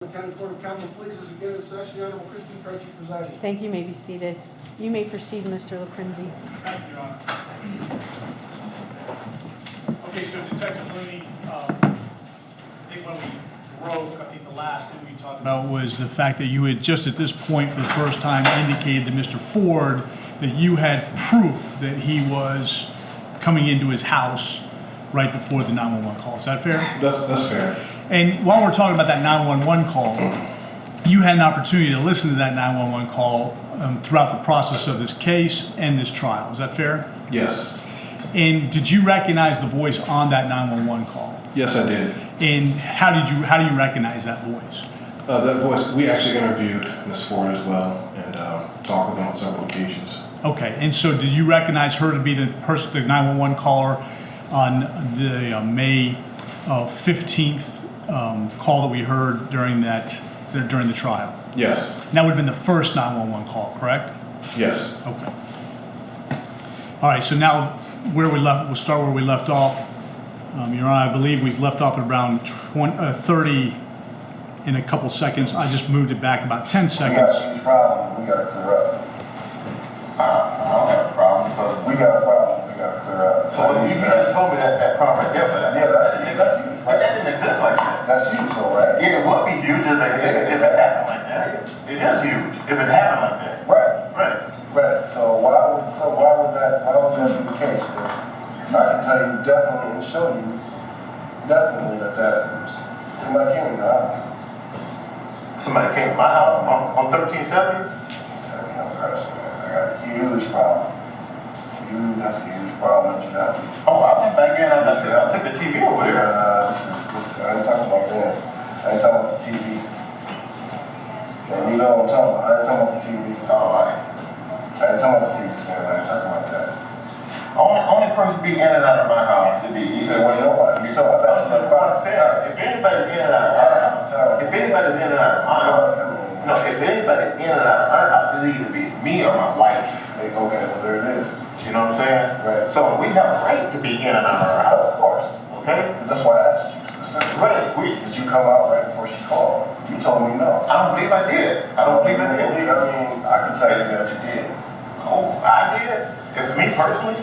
The County Court of Common Pleas is again in session. The Honorable Christine Croce presiding. Thank you. You may be seated. You may proceed, Mr. LaPrinzi. Thank you, Your Honor. Okay, so Detective Looney, I think when we broke, I think the last thing we talked about was the fact that you had just at this point for the first time indicated to Mr. Ford that you had proof that he was coming into his house right before the 911 call. Is that fair? That's fair. And while we're talking about that 911 call, you had an opportunity to listen to that 911 call throughout the process of this case and this trial. Is that fair? Yes. And did you recognize the voice on that 911 call? Yes, I did. And how do you recognize that voice? That voice, we actually interviewed Ms. Ford as well and talked with her on several occasions. Okay, and so did you recognize her to be the person, the 911 caller on the May 15th call that we heard during the trial? Yes. And that would have been the first 911 call, correct? Yes. Okay. All right, so now we'll start where we left off. Your Honor, I believe we've left off at around 30 in a couple seconds. I just moved it back about 10 seconds. We got a huge problem. We got to clear up. I don't have a problem, but we got a problem. We got to clear up. So you just told me that problem right there, but that's you. But that didn't exist like that. That's you, so right? Yeah, it would be huge if it happened like that. It is huge if it happened like that. Right. Right. Right. So why would that be the case? I can tell you definitely and show you definitely that somebody came in the house. Somebody came to my house on 1370? I got a huge problem. That's a huge problem that you got. Oh, I went back in. I took the TV over there. I ain't talking about that. I ain't talking about the TV. And you know what I'm talking about. I ain't talking about the TV. Oh, all right. I ain't talking about the TV stand. I ain't talking about that. Only person be in and out of my house would be You said, well, nobody. You talking about that? What I'm saying, if anybody's in and out of our house, if anybody's in and out of my house, no, if anybody's in and out of our house, it'll either be me or my wife. Okay, well, there it is. You know what I'm saying? Right. So we have a right to be in and out of our house. Of course. Okay? That's why I asked you specifically. Right. Did you come out right before she called? You told me no. I don't believe I did. I don't believe I did. I mean, I can tell you that you did. Oh, I did. If me personally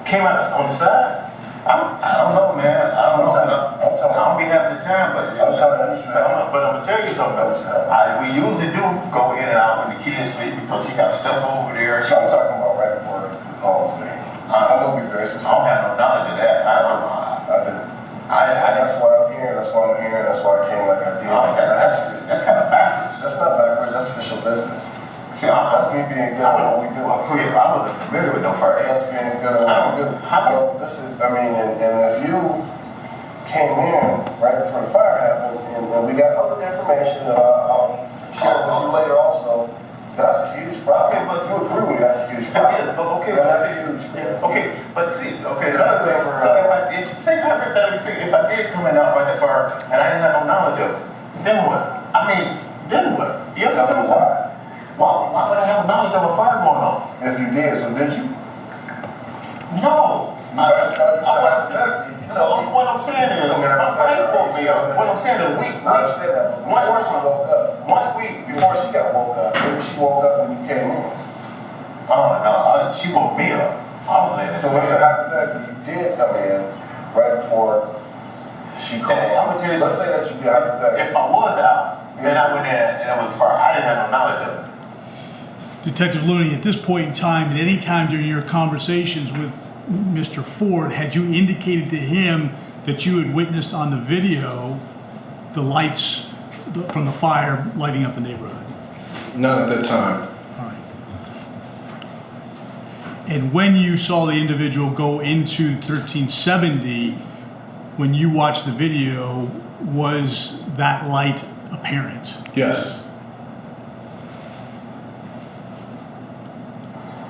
came out on the side, I don't know, man. I don't know. I don't be having the time, but I'm gonna tell you something though. We usually do go in and out when the kids sleep because she got stuff over there. So I'm talking about right before the call was made. I'm gonna be very specific. I don't have no knowledge of that. I don't know. That's why I'm here. That's why I'm here. That's why I came like I did. That's kind of backwards. That's not backwards. That's official business. See, That's me being good at what we do. I wasn't familiar with no fire. That's being good at what we do. This is, I mean, and if you came in right before the fire happened, and we got other information that I'll share with you later also, that's a huge problem. Okay, but you agree with me, that's a huge problem. Okay, that's huge. Okay, but see, another thing. So say hypothetically speaking, if I did come in out by the fire and I didn't have no knowledge of it, then what? Then what? You Tell me why. Why would I have knowledge of a fire going on? If you did, so did you? No. What I'm saying is, my wife woke me up. What I'm saying is, I understand that. Before she woke up. Before she got woke up, maybe she woke up when you came in. Oh, no, she woke me up. I was in. So let's say hypothetically you did come in right before she called. I'm gonna tell you let's say that you did hypothetically. If I was out, and I went in and it was fire, I didn't have no knowledge of it. Detective Looney, at this point in time, at any time during your conversations with Mr. Ford, had you indicated to him that you had witnessed on the video the lights from the fire lighting up the neighborhood? Not at that time. All right. And when you saw the individual go into 1370, when you watched the video, was that light apparent? Yes.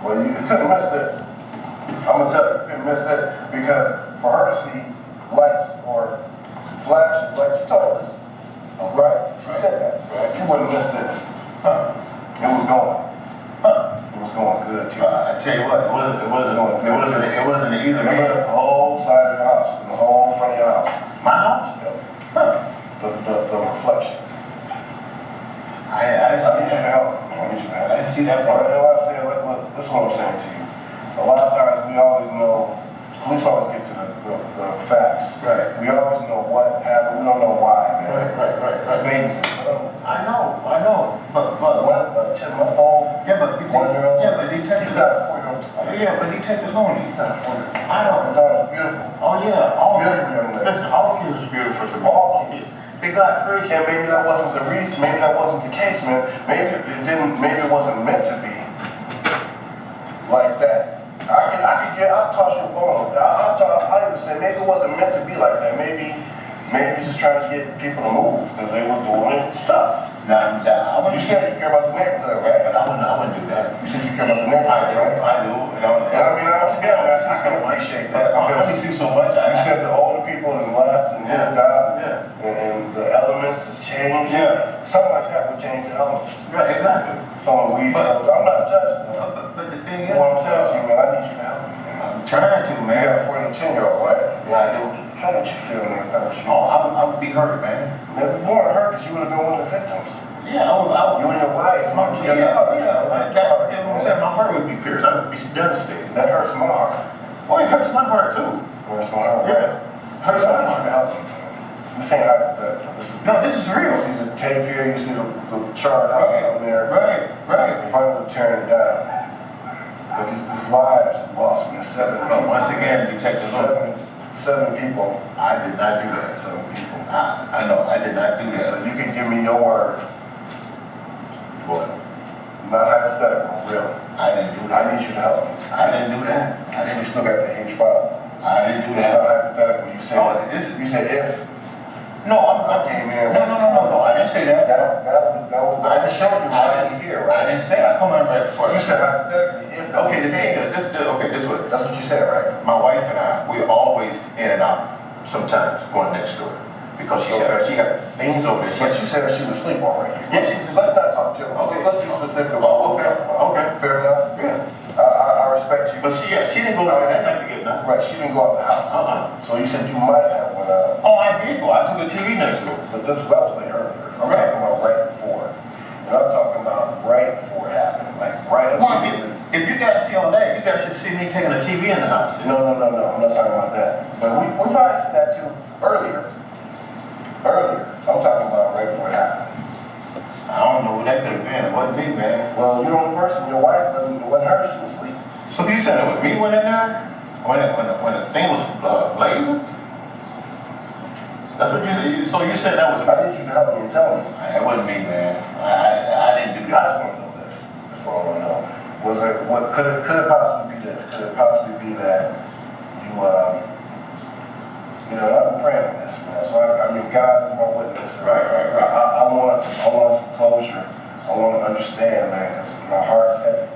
Well, you couldn't miss this. I'm gonna tell you, you couldn't miss this because for her to see lights or flashes like she told us, right? She said that, right? You wouldn't miss this. It was going. It was going good too. I tell you what, it wasn't either. Remember the whole side of your house and the whole front of your house. My house? The reflection. see that And part. I say, look, this is what I'm saying to you. A lot of times we always know, police always get to the facts. Right. We always know what happened, we don't know why, man. Right. Babies, I know, but, what, a 10-month-old? yeah, but, 1-year-old? yeah, but Detective, You got a 4-year-old. yeah, but Detective Looney. You got a 4-year-old. I know. Your daughter's beautiful. Oh, yeah, all Beautiful young lady. listen, all kids is beautiful to me. All kids. They got crazy. And maybe that wasn't the reason, maybe that wasn't the case, man. Maybe it wasn't meant to be like that. I'll toss you a bone. I'll even say maybe it wasn't meant to be like that. Maybe he's just trying to get people to move because they were doing stuff. Now, You said you care about the neighborhood, right? but I wouldn't do that. You said you care about the neighborhood, right? I do. And I mean, I can appreciate that I because see so much. you said the older people have left and moved out, and the elements has changed. Yeah. Something like that would change the elements. Right, exactly. Some weeds. I'm not judging. But the thing is, What I'm saying to you, man, I need you to help me, man. I'm trying to, You man. got a 10-year-old, right? Yeah, I do. How did you feel when they found you? Oh, I would be hurt, man. Maybe more hurt because you would have been one of the victims. Yeah, I would. You and your wife. My heart would be pierced. I would be devastated. That hurts my heart. Well, it hurts my heart too. Hurts my heart. Yeah. Hurts my heart. This ain't hypothetical. This is real. You see the tape here, you see the chart out there. Right. They finally tearing it down. But these lives lost from the 7 But once again, Detective Looney, 7 people. I did not do that. 7 people. I know, I did not do So that. you can give me your word. What? Not hypothetical, real. I didn't do I that. need you to help me. I didn't do that. I think we still got the H file. I didn't do It's not that. hypothetical. You said if. No, I came here. No. I didn't say that. That would I didn't show you I why didn't you're here, I right? didn't say I come on right before. You said hypothetically if. Okay, the thing is, this way. That's what you said, right? My wife and I, we're always in and out, sometimes going next door. Because she got things over there. But you said that she was asleep already. Yeah, she was asleep. Let's not talk to her. Okay. Let's be specific about what Okay. Fair enough. Yeah. I respect you. But she didn't go over that night to get nothing. Right, she didn't go out the house. So you said you might have went out. Oh, I did go. I took a TV next door. But this was way earlier. I'm talking about right before. And I'm talking about right before it happened. Like right Well, immediately. if you guys see all that, you guys should see me taking a TV in the house. No. I'm not talking about that. But we probably said that too earlier. I'm talking about right before it happened. I don't know who that could have been. It wasn't me, man. Well, you're the only person. Your wife wasn't her. She was asleep. So you said it was me went in there when the thing was blazing? That's what you said. So you said that was I need you to help me and tell me. It wasn't me, man. I didn't do I that. just want to know this. That's all I want to know. Was it? What could it possibly be? This? Could it possibly be that you I've been praying on this, man. So I mean, God is my witness. Right. I want some closure. I want to understand, man, because my heart is heavy,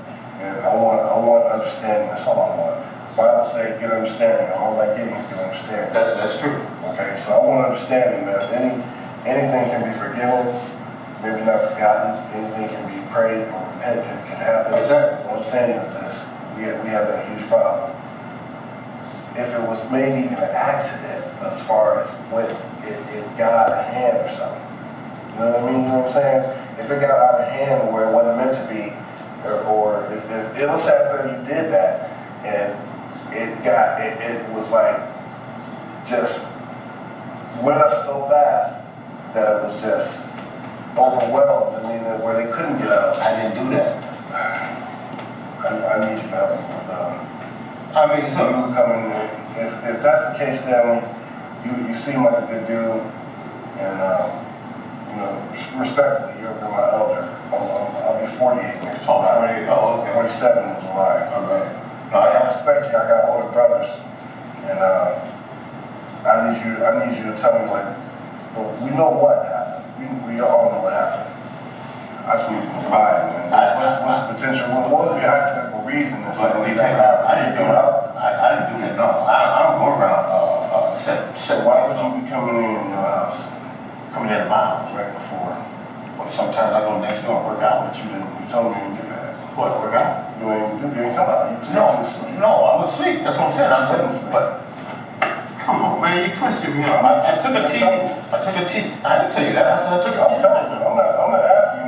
and I want understanding. That's all I want. The Bible says, get understanding. All I get is get understanding. That's true. Okay, so I want understanding, man. Anything can be forgiven, maybe not forgotten. Anything can be prayed or repented can happen. Exactly. What I'm saying is this: we have a huge problem. If it was maybe even an accident, as far as when it got out of hand or something. You know what I mean? You know what I'm saying? If it got out of hand where it wasn't meant to be, or if it was after you did that, and it was like just went up so fast that it was just overwhelmed. I mean, where they couldn't get out. I didn't do that. I need you to help me with So you coming in. If that's the case, Stanley, you seem like a good dude, and respectfully, you're my elder. I'll be 48 next July. 48. Oh, okay. 47 in July. All right. I respect you. I got older brothers, and I need you to tell me, like, well, we know what happened. We all know what happened. I just need to provide, man. What's the potential? What was the hypothetical reason that something like that happened? I didn't do that. No, I don't go around So why would you be coming in your house coming in my house. right before? Well, sometimes I go next door and work out. But you told me you didn't do that. What, work out? You didn't come out. You said you was asleep. No, I was asleep. That's what I'm saying. I'm saying, but come on, man, you twisted me up. I took a TV. I didn't tell you that. I said I took a TV. I'm telling you. I'm not asking you.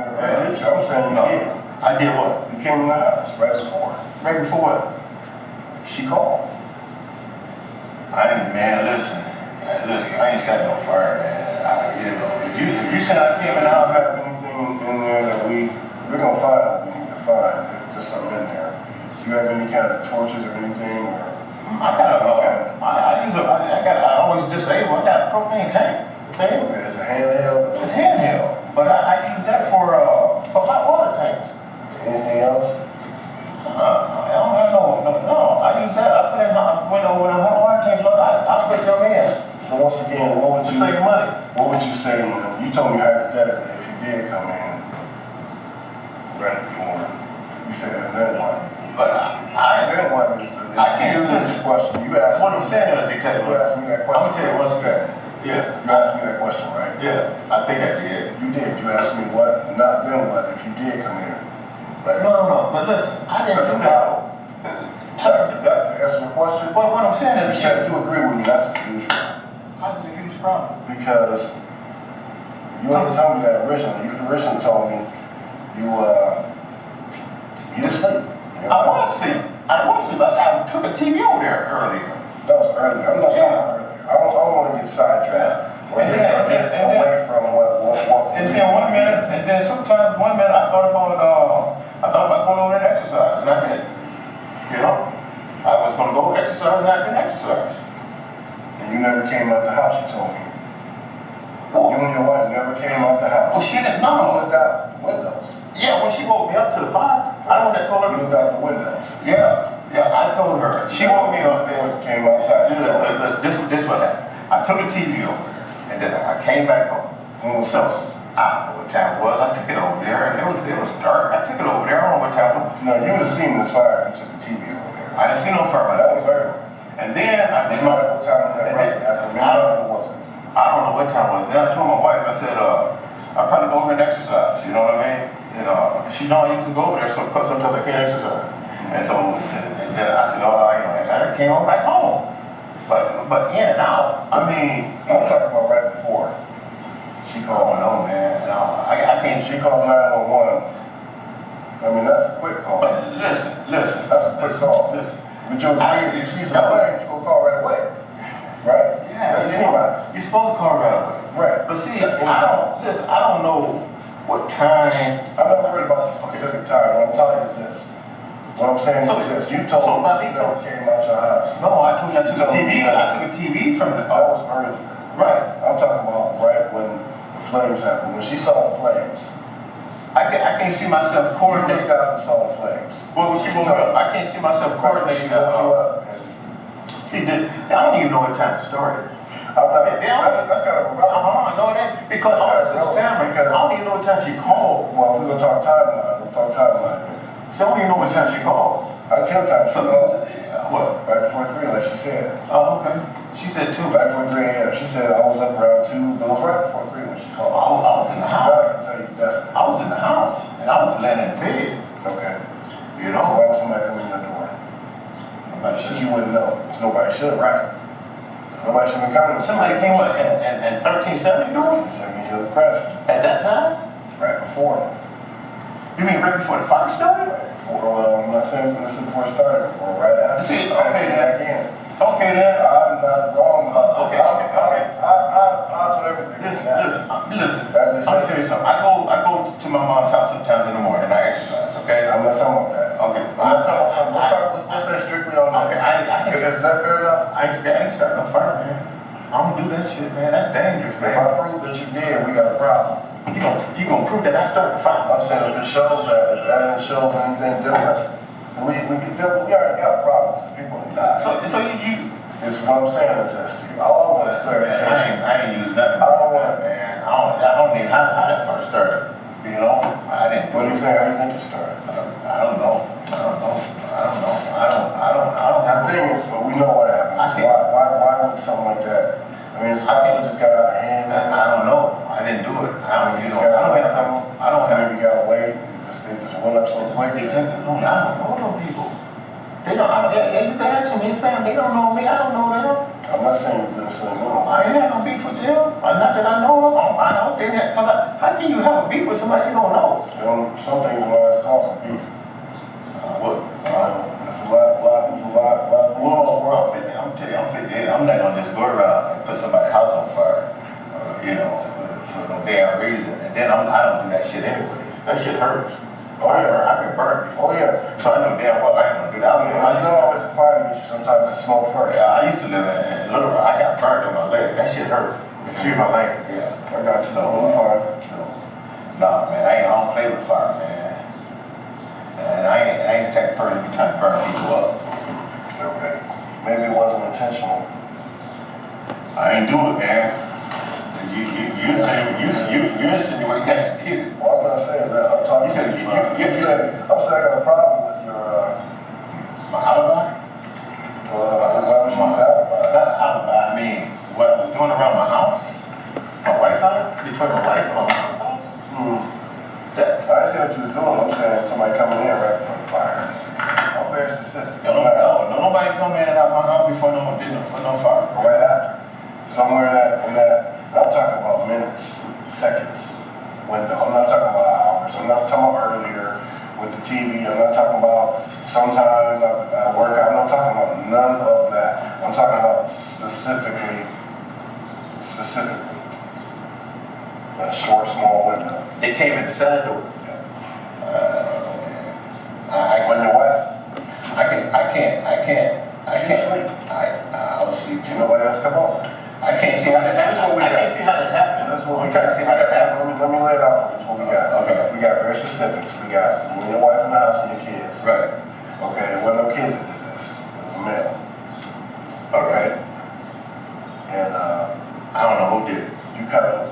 I'm saying you did. I did what? came in the house right before. Right before what? She called. Man, listen, I ain't setting no fire, man. You know, if you said I came in the I don't house, have anything in there that we're gonna find what we need to find. If there's something in there. Do you have any kind of torches or anything? Or I always disable. I got a propane tank. Thing. okay, it's a handheld. It's handheld, but I use that for hot water tanks. Anything else? No. I use that. I put in went over the hot water tanks. Look, I put them in. So once again, what would To you save money. What would you say? You told me hypothetically if you did come in right before, you said then what? But Then what is the? I can't this listen. question. You asked. What I'm saying is, Detective, You asked me that I'm question. gonna tell you once again. Yeah. You asked me that question, right? Yeah, I think I did. You did. You asked me what, not then what, if you did come in. Right? No. But listen, I didn't That's do a that. problem. That to answer your question. But what I'm saying You is, said you agree with me. That's a huge problem. that's a huge problem. Because you didn't tell me that originally. You originally told me you didn't sleep. I was asleep. I took a TV over there earlier. That was earlier. I'm not talking earlier. I don't want to get sidetracked. And then- away from what. And then sometimes one minute I thought about going over and exercise, and I didn't. You know, I was going to go exercise, and I didn't exercise. And you never came out the house. You told me. Oh. You and your wife never came out the house. Well, she didn't You know. looked out windows. Yeah, when she woke me up to the fire, I the one that told her. You looked out the windows. Yeah, I told her. She woke me up there. Came outside. This what happened. I took a TV over there, and then I came back home. When was So, this? I don't know what time it was. I took it over there, and it was dark. I took it over there. I don't know what time it was. No, you would have seen this fire. You took the TV over there. I didn't see no fire. That was early. And then I did It's not what time was that, right? After midnight, or was it? I don't know what time it was. Then I told my wife, I said, I'll probably go over and exercise, you know what I mean? You know, she know I used to go over there, so because sometimes I can't exercise. And so and then I said, I came on back home. But in and out, I mean, I'm talking about right before. She I called. don't know, man. I can't. She called 911. I mean, that's a quick call. But listen. That's a quick call. Listen. But you'll agree if you see some flame, you go call right away. Right? Yeah, That's anybody. you're supposed to call right away. Right. But see, That's I don't know what time. I'm not worried about the specific time. What I'm telling you is this. What I'm saying So- is this. You told so me about you the- never came out your house. No, I told you I took a TV. I took a TV from the. That was earlier. Right. I'm talking about right when the flames happened. When she saw the flames. I can't see myself You coordinating. looked out and saw the flames. Well, when she woke up, I can't see myself She coordinating woke you that. up. See, I don't even know what time it started. That's kind of irrelevant. No, that because all this is stammering. I don't even know what time she called. Well, we're gonna talk timeline. Let's talk timeline. So I don't even know what time she called. I tell time she called What? right before 3, like she said. Oh, okay. She said 2. Right before 3 a.m. She said I was up around 2, but it was right before 3 when she called. I was in the house. Now I can tell you definitely. I was in the house, and I was laying in bed. Okay. You So know. why would somebody come in your door? Nobody But should. you wouldn't know. Because nobody should, right? Nobody should have come in. Somebody came up in 1370 doors Send me to the press. at that time. Right before. You mean right before the fire started? Right before, I'm not saying this is before it started, or right after. See, okay, Right then. back in. Okay then. I'm not wrong about this. Okay. I'll tell everything. Listen. As they I'm say. gonna tell you something. I go to my mom's house sometimes in the morning and I exercise. Okay. I'm not talking about that. Okay. I'm not talking about something. Let's stay strictly on Okay, this. Is that fair enough? I ain't starting no fire, man. I'm gonna do that shit, man. That's dangerous, If man. I prove that you did, we got a problem. You gonna prove that I started the fire? I'm saying if it shows that, if evidence shows anything different, we already got problems. People die. So you It's what I'm saying is this to you. All I want is clarification. I ain't used nothing. I don't want it. Man. I don't need how that first started. You know, I didn't. What do you think? How do you think it started? I don't know. I don't have The thing is, we know what happened. I So think- why would something like that? I mean, it's possible just got out of hand. I don't know. I didn't do it. I don't have. Maybe got away. It just went up so quick. Detective Looney, I don't know them people. They don't. You can ask them. Fam, they don't know me. I don't know them. I'm not saying you're going to say no. I ain't had no beef with them. Not that I know of. I know they had. How can you have a beef with somebody you don't know? Some things are always cause for beef. What? There's a lot. Well, I'm telling you, I'm 58. I'm not gonna just go around and put somebody's house on fire, for no damn reason. And then I don't do that shit anyway. That shit hurts. I've been burned before. Oh yeah. So I know damn well I ain't gonna do that. I know it's a fire to get you. Sometimes it's smoke first. Yeah, I used to live in Little Rock. I got burned on my leg. That shit hurt. See my leg? Yeah. I got you. I'm fine. Nah, man, I don't play with fire, man. And I ain't the type of person to be trying to burn people up. Okay. Maybe it wasn't intentional. I ain't do it, man. You insinuate that. Well, I'm not saying that. I'm talking. You said I'm saying I got a problem with your my alibi? why was you Not an alibi. I mean, what I was doing around my house? My wife's house? Between my wife and my mom's house? That. I didn't say what you was doing. I'm saying somebody coming in right before the fire. I'm very specific. No, nobody come in and out my house before no fire. Right after. Somewhere in that, I'm talking about minutes, seconds window. I'm not talking about hours. I'm not talking about earlier with the TV. I'm not talking about sometimes at work. I'm not talking about none of that. I'm talking about specifically, a short, small window. They came in the side door. When your wife, I can't. I was asleep too. nobody else come on. I can't see how that happened. I can't see how that happened. That's what I'm trying to see how that happened. Let me lay it out for you. That's what we got. Okay. We got very specifics. We got you and your wife in the house and your kids. Right. Okay, there wasn't no kids that did this. It was a male. Okay. And I don't know who did it. you kind of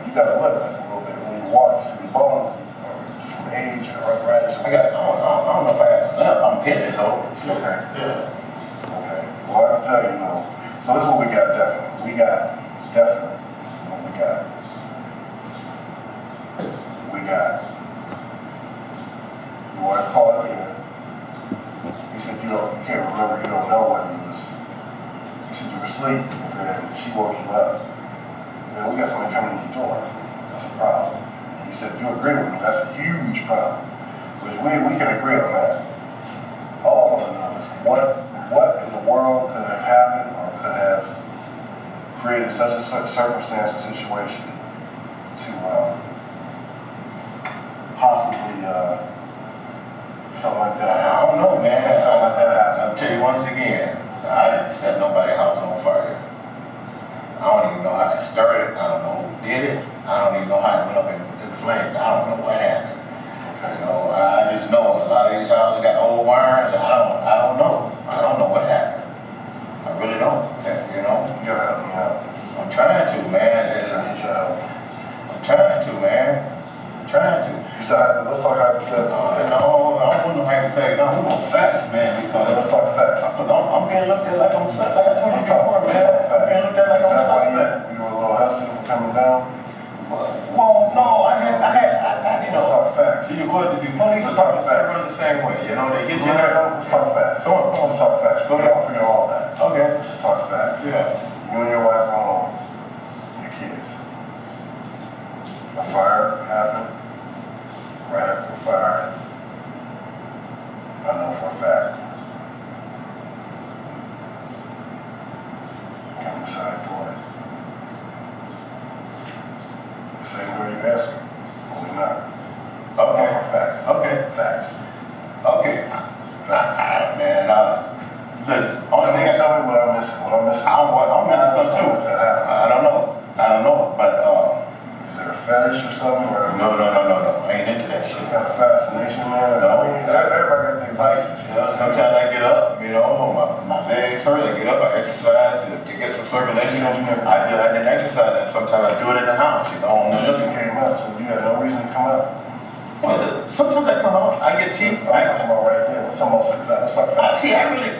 you got to look like a little bit when you walk through the bones or from age or arthritis. I don't know if I had a limp. I'm pigeon-toed. Okay. Yeah. Okay. Well, I can tell you, so this is what we got definitely. We got definitely what we got. You want to call it in. You said you can't remember, you don't know when you said you were asleep, and then she woke you up. Then we got somebody coming to your door. That's a problem. And you said you agree with me. That's a huge problem. Which we can agree on that. All of us is what in the world could have happened or could have created such a circumstance or situation to possibly something like that. I don't know, man. Something like that happened. I'll tell you once again, I didn't set nobody's house on fire. I don't even know how it started. I don't know who did it. I don't even know how it went up in flames. I don't know what happened. I just know a lot of these houses got old wires. I don't know. I don't know what happened. I really don't. You gotta help me out. I'm trying to, man. I need your help. I'm trying to, man. I'm trying to. You said, let's talk hypothetical. No, I don't want no hypothetical. No, we want facts, man, because Let's talk facts. I'm being looked at like I'm suspect. Like I told you Let's talk before, man. I'm being looked at like I'm suspect. You were a little hesitant for coming down. Well, no, I had, Let's talk facts. the police department run the same way, they get you there. Let's talk facts. Come on. Let's talk facts. Go down, figure all that. Okay. Let's just talk facts. Yeah. You and your wife go home. Your kids. A fire happened. Right after the fire, I know for a fact. Come the side door. The same door you answered. Only not. Okay. For a fact. Okay. Facts. Okay. Man, listen, only thing Tell me what I'm missing. I'm missing something too. That happened. I don't know, but, Is there a fetish or something? Or no, I ain't into that shit. some kind of fascination, man? No. I mean, everybody got their vices. Sometimes I get up, my legs hurt, I get up, I exercise to get some circulation. I didn't exercise, and sometimes I do it in the house, I'm You looking. came out, so you had no reason to come out. What is it? Sometimes I come out, I get tea. I'm talking about right there. It's almost like that. It's like facts. See,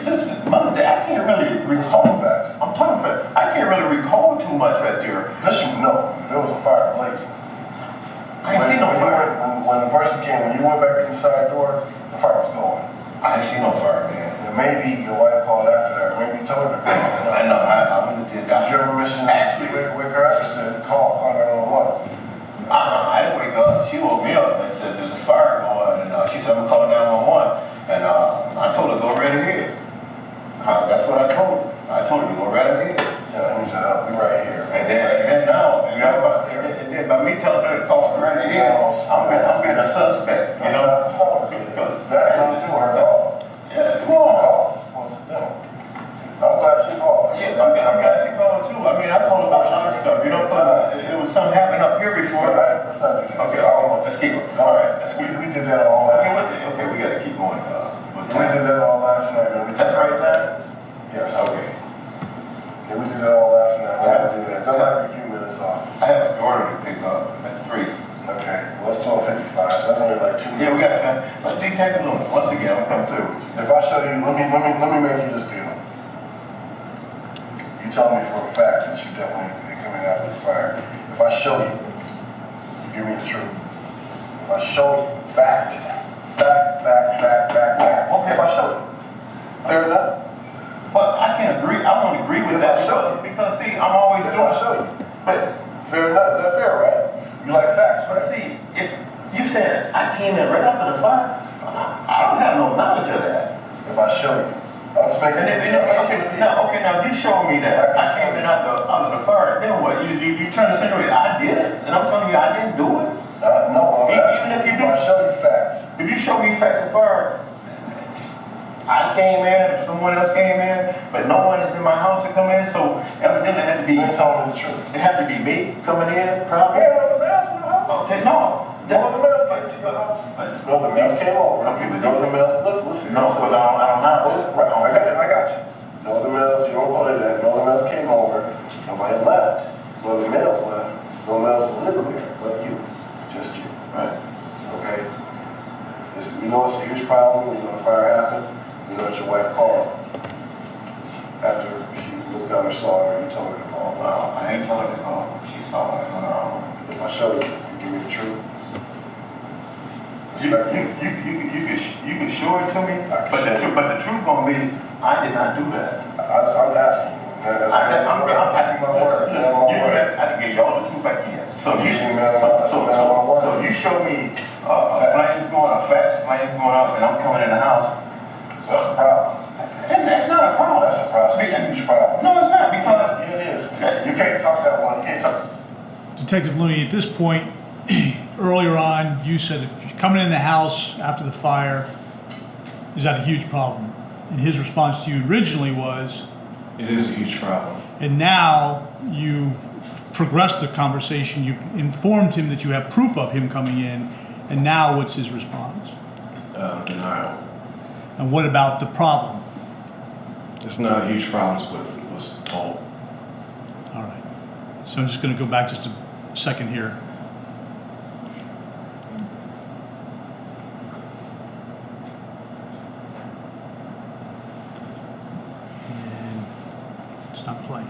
listen, Mother's Day, I can't really recall Facts. I'm talking about, I can't really recall too much right there. Listen, no, there was a fire blazing. I ain't seen no fire. When the person came, when you went back in the side door, the fire was going. I ain't seen no fire, man. And maybe your wife called after that, or maybe you told her to call. I know, I went to the Did doctor. you ever mention Actually, with her after said, call 911? I didn't wake up. She woke me up and said there's a fire going, and she said, I'm calling 911. And I told her, go right ahead. That's what I told her. I told her to go right ahead. We right here. And then by me telling her to call right ahead, I'm being a suspect. You know? That's not what it is. That ain't nothing to do with her at all. Yeah, come on. I'm glad she called. Yeah, I'm glad she called too. I mean, I told her about a lot of stuff. You know, because it was something happening up here before. Let's not do that. Okay, let's keep it. All right, let's keep it. We did that all last night. Okay, we got to keep going. We did that all last night, man. That's the right time? Yes. Okay. Yeah, we did that all last night. We had to do that. Don't have a few minutes off. I have a daughter to pick up at 3. Okay. Well, it's 12:55, so that's only like 2 minutes. Yeah, we got time. But Detective Looney, once again, I'm gonna come through with you. If I show you, let me make you this deal. You tell me for a fact that you definitely ain't coming after the fire. If I show you, you give me the truth. If I show you, fact. Okay, if I show you. Fair enough? But I can't agree, I won't agree with that because see, I'm always If doing. I show you. But Fair enough, is that fair, right? You like facts, right? see, if you said I came in right after the fire, I don't have no knowledge of that. If I show you. I'm just making Okay, now if you show me that I came in after the fire, then what? You trying to insinuate I did it, and I'm telling you I didn't do it. No, Even if you do, I show you facts. if you show me facts of fire, I came in, or someone else came in, but no one is in my house to come in, so evidently it had to be. You're telling me the truth. It had to be me coming in, probably. Yeah, the mail's in the house. Okay, no. The mail's came to your house. No, the mail's came over. Okay, but no, the mail's. Listen. No, but I don't know. Right, I got you. No, the mail's. You don't call it that. No, the mail's came over. Nobody left. No, the mail's left. No mail's living there, but you, just you. Right. Okay. You know it's a huge problem when the fire happened. You know that your wife called after she looked out and saw her. You told her to call. Well, I ain't telling her to call. She saw it on her own. If I show you, you give me the truth. You can show it to me, but the truth gonna be I did not do that. I'm asking you. I can give you all the truth I can. So you show me flames going up, flames going up, and I'm coming in the house. That's a problem. And that's not a problem. That's a problem. It's a huge problem. No, it's not because It is. You can't talk that one. You can't talk. Detective Looney, at this point, earlier on, you said if you're coming in the house after the fire, is that a huge problem? And his response to you originally was, It is a huge problem. and now you've progressed the conversation, you've informed him that you have proof of him coming in, and now what's his response? Denial. And what about the problem? It's not a huge problem, is what was told. All right. So I'm just going to go back just a second here. And it's not playing.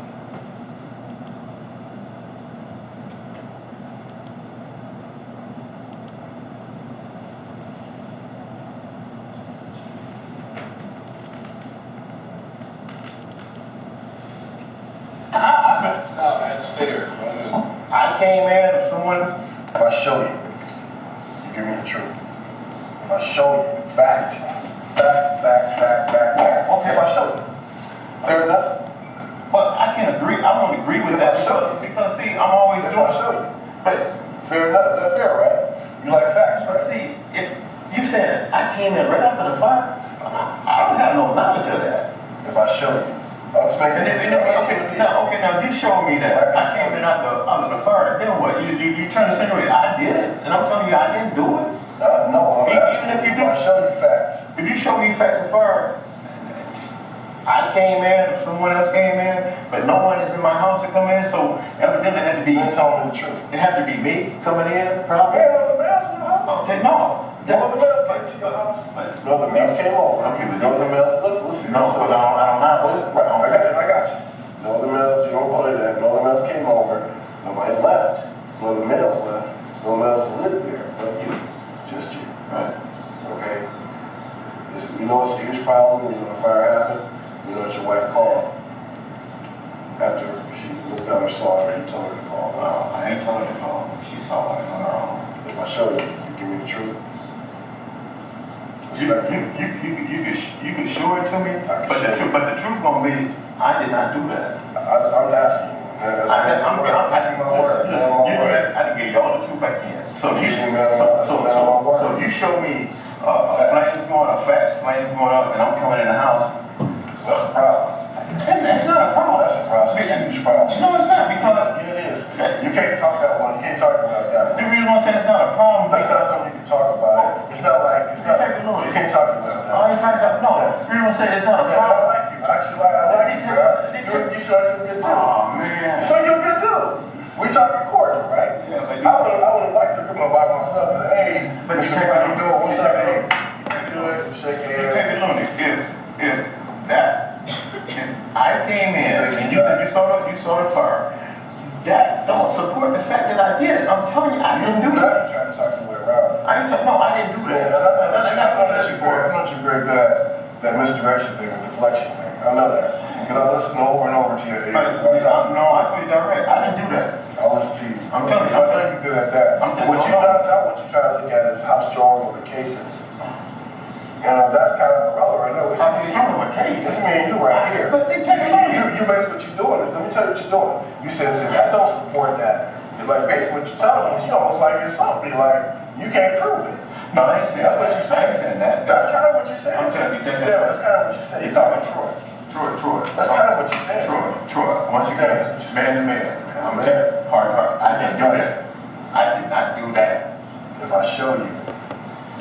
I came in or someone. If I show you, you give me the truth. If I show you, fact. Okay, if I show you. Fair enough? But I can't agree. I won't agree with that because see, I'm always If doing. I show you. But Fair enough, is that fair, right? You like facts, right? see, if you said I came in right after the fire, I don't have no knowledge of that. If I show you. I'm just making Okay, now if you show me that I came in after the fire, then what? You trying to insinuate I did it, and I'm telling you I didn't do it. No, I'm Even if you do. I show you facts. If you show me facts of fire, I came in or someone else came in, but no one is in my house to come in, so evidently it had to be. You're telling me the truth. It had to be me coming in, probably. Yeah, the mail's in the house. Okay, no. No, the mail's came to your house. No, the mail's came over. Okay, but no, the mail's. Listen. No, but I don't know. Right, I got you. No, the mail's. You don't call it that. No, the mail's came over. Nobody left. No, the mail's left. No mail's lived there, but you, just you. Right. Okay. You know it's a huge problem when the fire happened. You know that your wife called after she looked out and saw her. You told her to call. Well, I ain't telling her to call. She saw it on her own. If I show you, you give me the truth. You can show it to me, but the truth gonna be, I did not do that. I'm asking you. I can give you all the truth I can. So if you show me flames going up, flames going up, and I'm coming in the house, That's a problem. that's not a problem. That's a problem. Huge problem. No, it's not, because It is. You can't talk that one. You can't talk about that the one. reason why I'm saying it's not a problem, That's not something you can talk about. It's not like, it's not, you can't talk about that. Oh, it's not that. No, the reason why I'm saying it's not a I problem. like you. Actually, I like you. You said you're a good dude. Oh, man. So you're a good dude. We talking cordial, right? Yeah, but I would have liked to come up by myself and hey, But Mr. you How you doing? What's up, can't- hey? You good? Shake hands. Take it on it. If I came in and you said you saw the fire, that don't support the fact that I did it. I'm telling you, I didn't do Now that. you're trying to talk your way around. I didn't do Yeah, that. I know you're very good at that misdirection thing, the deflection thing. I know that. Because I listen over and over to you. No, I told you direct. I didn't do that. I listen to you. I'm telling you, I know you're good at that. I'm telling you, What you try to look at is how strong of a case is. That's kind of relevant. I know. It's I'm just talking about a case. It's me and you right here. But they take it on You basically what you're doing is, let me tell you what you're doing. You said, that don't support that. You're like, basically what you're telling me is, you almost like it's something, like, you can't prove it. No, I ain't saying That's what you're saying. I ain't saying that. That's kind of what you're saying. I'm telling you, That's kind of what you're saying. You're talking Troy. Troy. That's kind of what you're saying. Troy. Once again, man to man. I'm telling you, hard. I didn't do that. I did not do that. If I show you.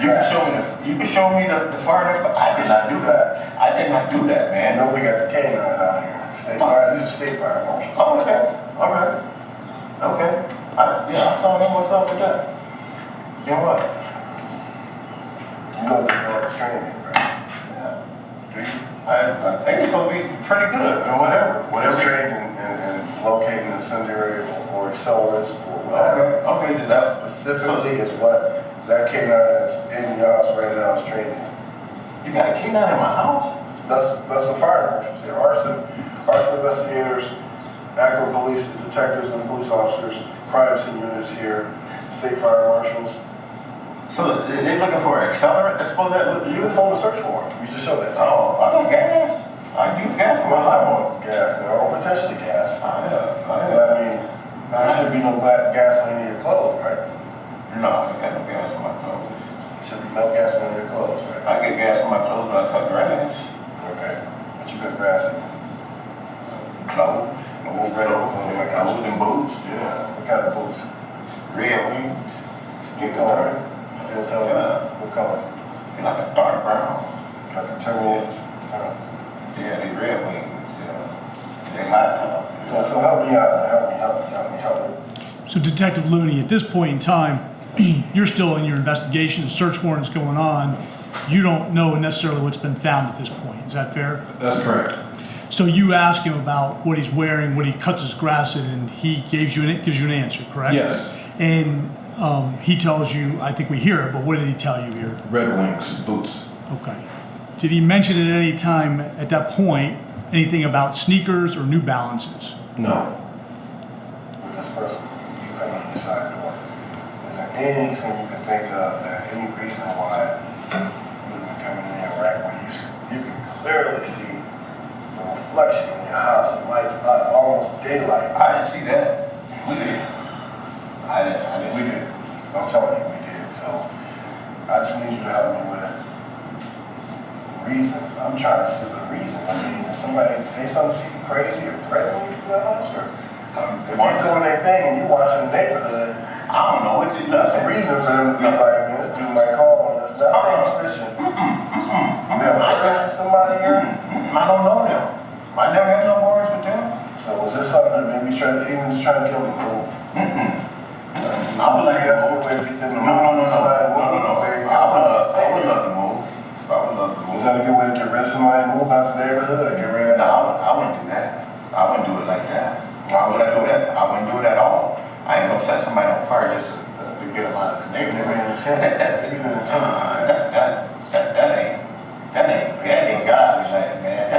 You can show me the fire, but I did not do that. I did not do that, You man. know we got the canine out here. State fire. These are state fire marshals. Oh, okay. All right. Okay. I saw them myself with that. Then what? You know the dog's training, right? Yeah. Do you? I think it's gonna be pretty good, or whatever. Whatever trained in locating incendiary or accelerants or whatever. Okay. Just That specifically is what that canine that's in your house right now is trained in. You got a canine in my house? That's the fire marshals here. Arson investigators, Akron police detectives and police officers, crime scene units here, state fire marshals. So they're looking for an accelerant? That's supposed to You was on the search warrant. You just showed that to me. Oh, I got gas. I use gas for my life. Gas, or potentially gas. Yeah. But I mean, there should be no gasoline in your clothes, right? No, I got no gas in my clothes. Should be no gasoline in your clothes, right? I get gas in my clothes when I cut grass. Okay. But you got grass in Clothes. Clothes and boots. Yeah. what kind of boots? Red wings. What color? Still tell me. What color? Like a dark brown. Like a Terminus? Yeah, they red wings. Yeah. They hot top. So help me out. Help me. So Detective Looney, at this point in time, you're still in your investigation, the search warrant is going on. You don't know necessarily what's been found at this point. Is that fair? That's correct. So you ask him about what he's wearing, what he cuts his grass in, and he gives you an answer, correct? Yes. And he tells you, I think we hear it, but what did he tell you here? Red Wings, boots. Okay. Did he mention at any time at that point anything about sneakers or New Balances? No. With this person, you come on the side door. Is there anything you can think of that any reason why you would be coming in here right when you can clearly see the reflection in your house and lights up, almost daylight? I didn't see that. We did. I didn't We see did. I'm telling you, we did. So I just need you to help me with reason. I'm trying to see the reason. I mean, if somebody say something to you crazy or threaten you from the house, or if you're doing their thing and you watching the neighborhood, I don't know what they that's the reason for them to be like, man, this dude might call on us. That's the suspicion. You never heard from somebody here? I don't know them. I never had no words with them. So was this something that maybe trying to get them to move? I would like That's one way to get them to move. No. Somebody I would love to move. I would love to move. Is that a good way to get rid of somebody and move out the neighborhood or get rid of No, I wouldn't do that. I wouldn't do it like that. Why would I do that? I wouldn't do it at all. I ain't gonna set somebody on fire just to get them out of the neighborhood. That ain't godly, man.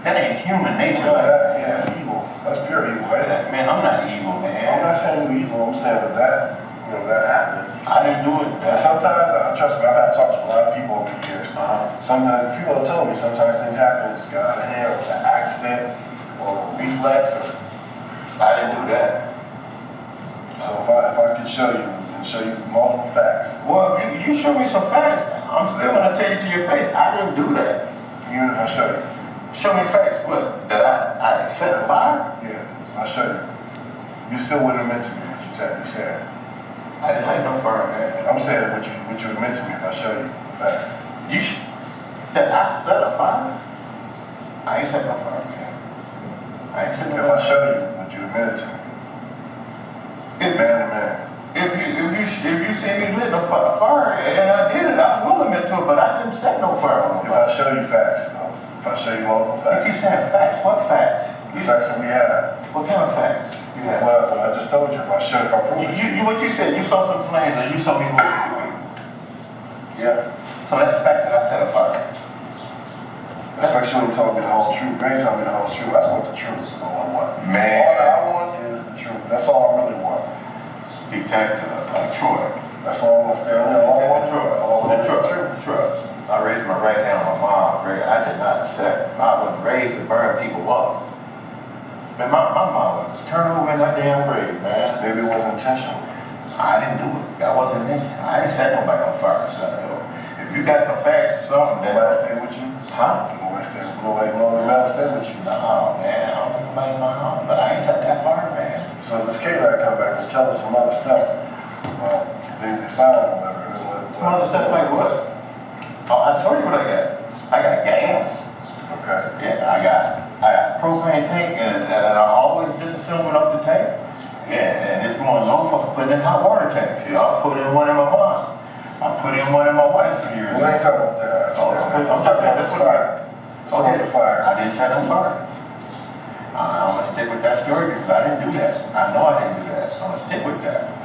That ain't human nature. Yeah, that's evil. That's pure evil, right? Man, I'm not evil, I'm man. not saying you're evil. I'm saying that happened. I didn't do it. And sometimes, trust me, I've had to talk to a lot of people Sometimes people have told me sometimes things happen, it's got out of hand, or it's an accident, or a reflex, or I didn't do that. so if I could show you and show you multiple facts, Well, if you show me some facts, I'm still gonna tell you to your face, I didn't do that. even if I show you, Show me facts. What? That I set a fire? yeah, I'll show you. You still wouldn't admit to me what you said. I didn't light no fire, man. I'm saying what you admit to me if I show you facts. That I set a fire? I ain't set no fire, man. I ain't set no If fire. I show you, would you admit it to me? If, Man to man. if you see me lit a fire and I did it, I will admit to it, but I didn't set no fire on If nobody. I show you facts, though, if I show you multiple You keep facts, saying facts. What facts? the facts that we have, What kind of facts? You have? what I just told you, if I prove it to you. What you said, you saw some flames and you saw me move. Yeah. So that's facts that I set a fire. That's like you ain't told me the whole truth. You ain't told me the whole truth. That's what the truth is all I want. Man. All I want is the truth. That's all I really want. Detective Troy. That's all I want to stay on. All I want is the truth. Troy. I raised my right hand on my mom. I did not set. I wasn't raised to burn people up. Man, my mom would turn over in that damn grave, man. Maybe it was intentional. I didn't do it. That wasn't me. I didn't set nobody on fire, son. If you got some facts or something, then Nobody stay with you? huh? Nobody stay with you? Nobody stay with you? No, man. I don't know nobody in my home, but I ain't set that fire, man. So this K-Lab come back and tell us some other stuff. Things they found or whatever. Some other stuff like what? Oh, I told you what I got. I got gas. Okay. Yeah, I got propane tank and I always disassemble it off the tank. Yeah, and it's going low for putting in hot water tanks. You know, I put in one in my mom's. I put in one in my wife's for years. We ain't talking about that. I'm talking about the fire. Okay, The fire. I didn't set on fire. I'm gonna stick with that story because I didn't do that. I know I didn't do that. I'm gonna stick with that.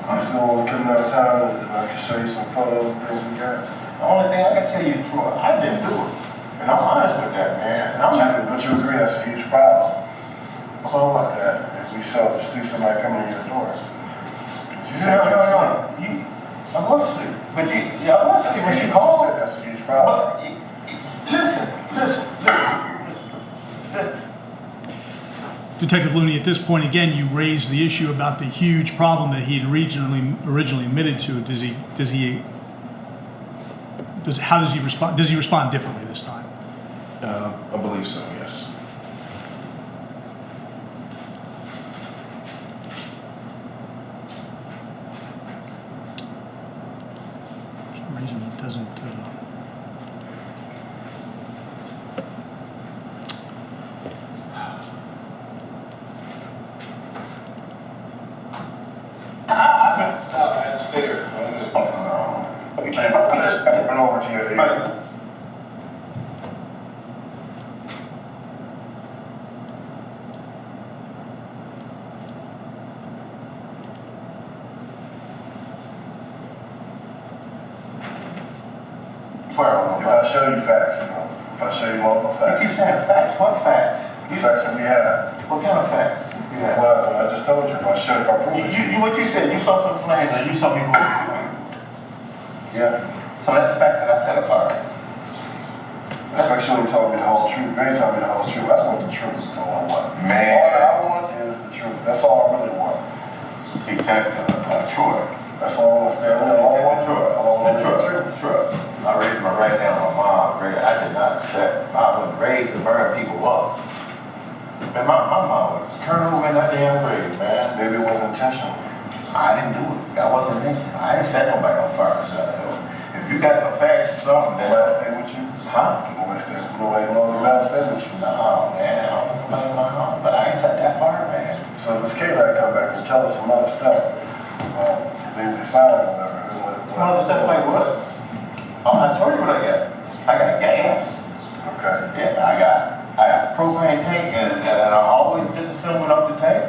I'm still want to come another time and I can show you some photos and things we got. The only thing I can tell you, Troy, I didn't do it. And I'm honest with that, man. And I'm not But you agree that's a huge problem. about what? That if we see somebody coming in your door. You No. I was asleep. But I was asleep when she called. That's a huge problem. But listen. Detective Looney, at this point, again, you raised the issue about the huge problem that he had originally admitted to. How does he respond? Does he respond differently this time? I believe so, yes. For some reason, it doesn't. Stop, man. Stay there. Run over to your ear. If I show you facts, if I show you multiple You keep facts, saying facts. What facts? the facts that we have, What kind of facts? You have? what I just told you, if I prove it to you. What you said, you saw some flames and you saw me move. Yeah. So that's facts that I set a fire. That's like you ain't told me the whole truth. You ain't told me the whole truth. That's what the truth is all I want. Man. All I want is the truth. That's all I really want. Detective Troy. That's all I want to stay on. All I want is the truth. Troy. I raised my right hand on my mom. I did not set. I wasn't raised to burn people up. Man, my mom would turn over in that damn grave, man. Maybe it was intentional. I didn't do it. That wasn't me. I didn't set nobody on fire, son. If you got some facts or something, then Nobody stay with you? huh? Nobody stay with you? No, man. I don't know nobody in my home, but I ain't set that fire, man. So this K-Lab come back and tell us some other stuff. Things we found or whatever. Some other stuff like what? Oh, I told you what I got. I got gas. Okay. Yeah, I got propane tank and I always disassemble it off the tank.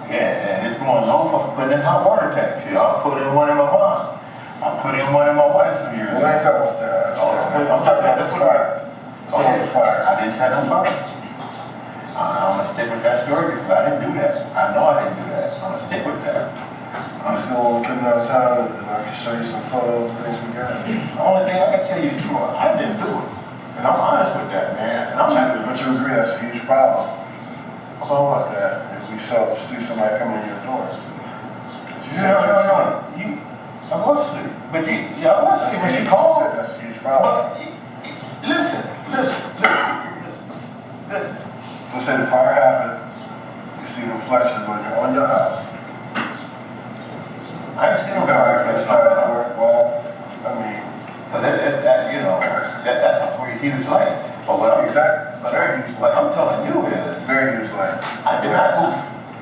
Yeah, and it's going low for putting in hot water tanks. You know, I put in one in my mom's. I put in one in my wife's for years. We ain't talking about that. I'm talking about the fire. The fire. I didn't set no fire. I'm gonna stick with that story because I didn't do that. I know I didn't do that. I'm gonna stick with that. You So when we come downtown and I can show you some photos and things we got. The only thing I can tell you, Troy, I didn't do it. And I'm honest with that, man. And I'm not But you agree that's a huge problem. about what? That if we see somebody coming in your door. You said No. I was asleep. But I was asleep when she called. That's a huge problem. Listen. Let's say the fire happened, you see the reflection when you're on your house. I ain't seen no You got fire right flash side on. door. Well, I mean, Cause that's a pretty huge light. But what I'm what I'm telling you is, very huge light. I did not move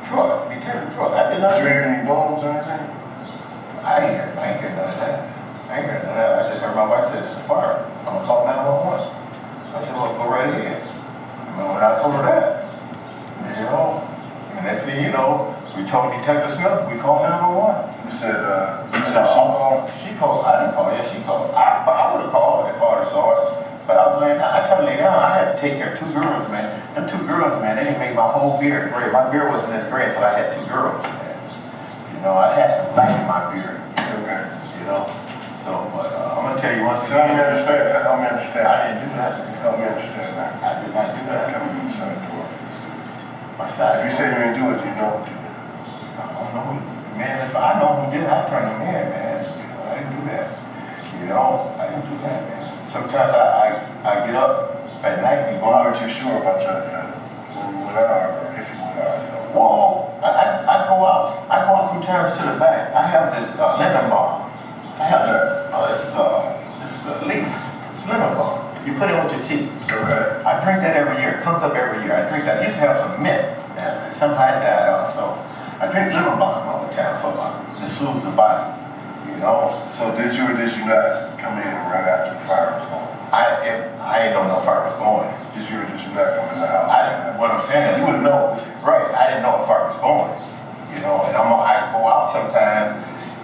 truck. Be careful, truck. I did not. Did you hear any bones or anything? I ain't hear none of that. I just heard my wife say it's a fire. I'm gonna call 911. I said, well, go right ahead. And when I told her that, and next thing you know, we told Detective Smith, we called 911. You said She called. I didn't call. Yeah, she called. I would have called if I would have saw it. But I was laying down. I tried to lay down. I had to take care of 2 girls, man. Them 2 girls, man, they didn't make my whole beard gray. My beard wasn't this gray until I had 2 girls, man. I had some black in my beard. okay. So, but I'm gonna tell you one thing. Help me understand. Help me understand. I didn't do that. Help me understand that. I did not do that. Coming in the side door. My side. If you say you didn't do it, you know who did it. I don't know, man. If I know who did, I turn him in, man. I didn't do that. I didn't do that, man. Sometimes I get up at night and go Why out. aren't you sure about when you went out or if you went out? Well, I go out. I go out sometimes to the back. I have this lemon balm. I have this leaf. It's lemon balm. You put it with your teeth. Okay. I drink that every year. It comes up every year. I drink that. I used to have some mint and something like that. So I drink lemon balm all the time for to soothe the body. So did you or did you not come in right after the fire was going? I didn't know no fire was going. Did you or did you not come in the house? What I'm saying is, You would have known. right? I didn't know if fire was going. And I go out sometimes.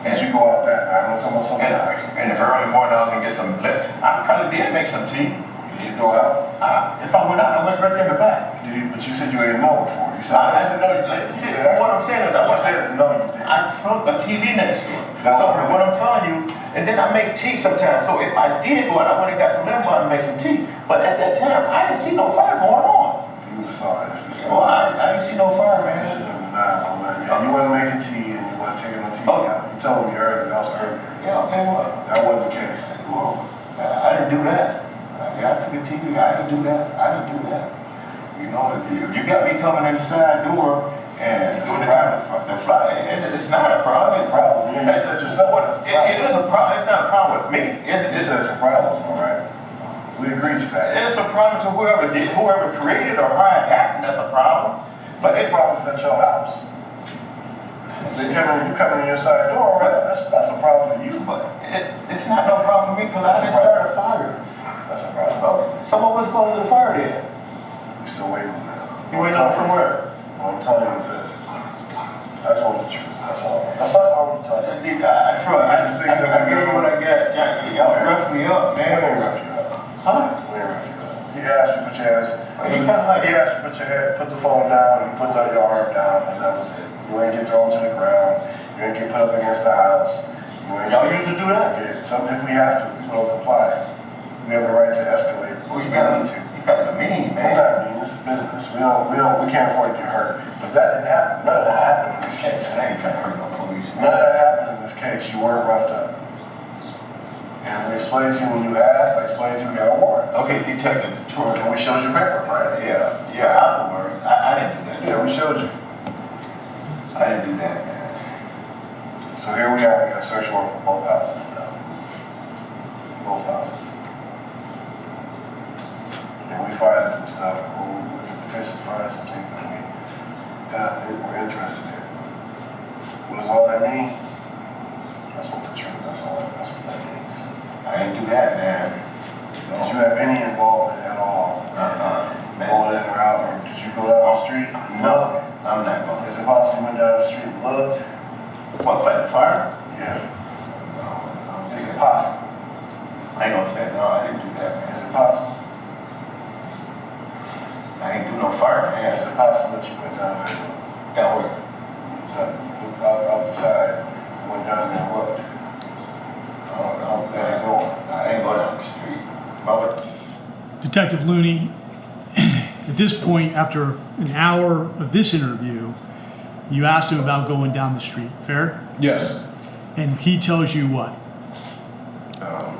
Did you go out that night? I'm talking about sometimes. In the early morning, I was gonna get some. I probably did make some tea. Did you go out? If I went out, I went right there in the back. But you said you didn't know before. You said I said no. See, what I'm saying is, you said no, you didn't. I took a TV next door. That's So right. what I'm telling you, and then I make tea sometimes. So if I did go out, I went and got some lemon balm and make some tea. But at that time, I didn't see no fire going on. You would have saw it. Well, I didn't see no fire, man. This is undeniable, man. Yeah, you wasn't making tea and you wasn't taking no tea out. You told me earlier. That was earlier. Yeah, okay, what? That wasn't the case. Well, I didn't do that. I took a TV. I didn't do that. If you got me coming in the side door and doing the fly, it's not a problem. That's a problem. You said yourself. It is a problem. It's not a problem with me. You said it's a problem, all right? We agreed to that. It's a problem to whoever created or how it happened. That's a problem. But the problem is at your house. You coming in your side door, right? That's a problem for you. But it's not no problem for me because I didn't start a fire. That's a problem. Some of us caused the fire then. We still waiting on that. You waiting on from where? What I'm telling you is this. I just want the truth. That's all. That's all I'm telling you. I gave you what I got, Jackie. Y'all roughed me up, We ain't man. rough you up. Huh? We ain't rough you up. He asked you to put your hands. He kinda like- He asked you to put your head, put the phone down, you put your arm down, and that was it. You ain't get thrown to the ground. You ain't get put up against the house. Y'all used to do that? Something if we have to, people don't comply. We have the right to escalate. Well, you We need guys to. are mean, We're man. not mean. This is business. We can't afford to get hurt. But that didn't happen. None of that happened in this case. I ain't trying to hurt no police. None of that happened in this case. You weren't roughed up. And we explained to you when you asked. I explained to you got a warrant. Okay, Detective Troy. And we showed you paper, right? Yeah, afterward. I didn't do that. Yeah, we showed you. I didn't do that, man. So here we are. We got a search warrant for both houses now. Both houses. And we find some stuff. We can potentially find some things that we're interested in. What does all that mean? That's what the truth. That's what that means. I didn't do that, man. Did you have any involvement at all? Going in or out, or did you go down the street? No, I'm not going. Is it possible you went down the street and looked? What, fight the fire? Yeah. No. Is it possible? I ain't gonna say no. I didn't do that, man. Is it possible? I ain't do no fire, man. Is it possible that you went down there? Down where? Out the side, went Detective Looney, at this point, after an hour of this interview, you asked him about going down the street, fair? Yes. And he tells you what? I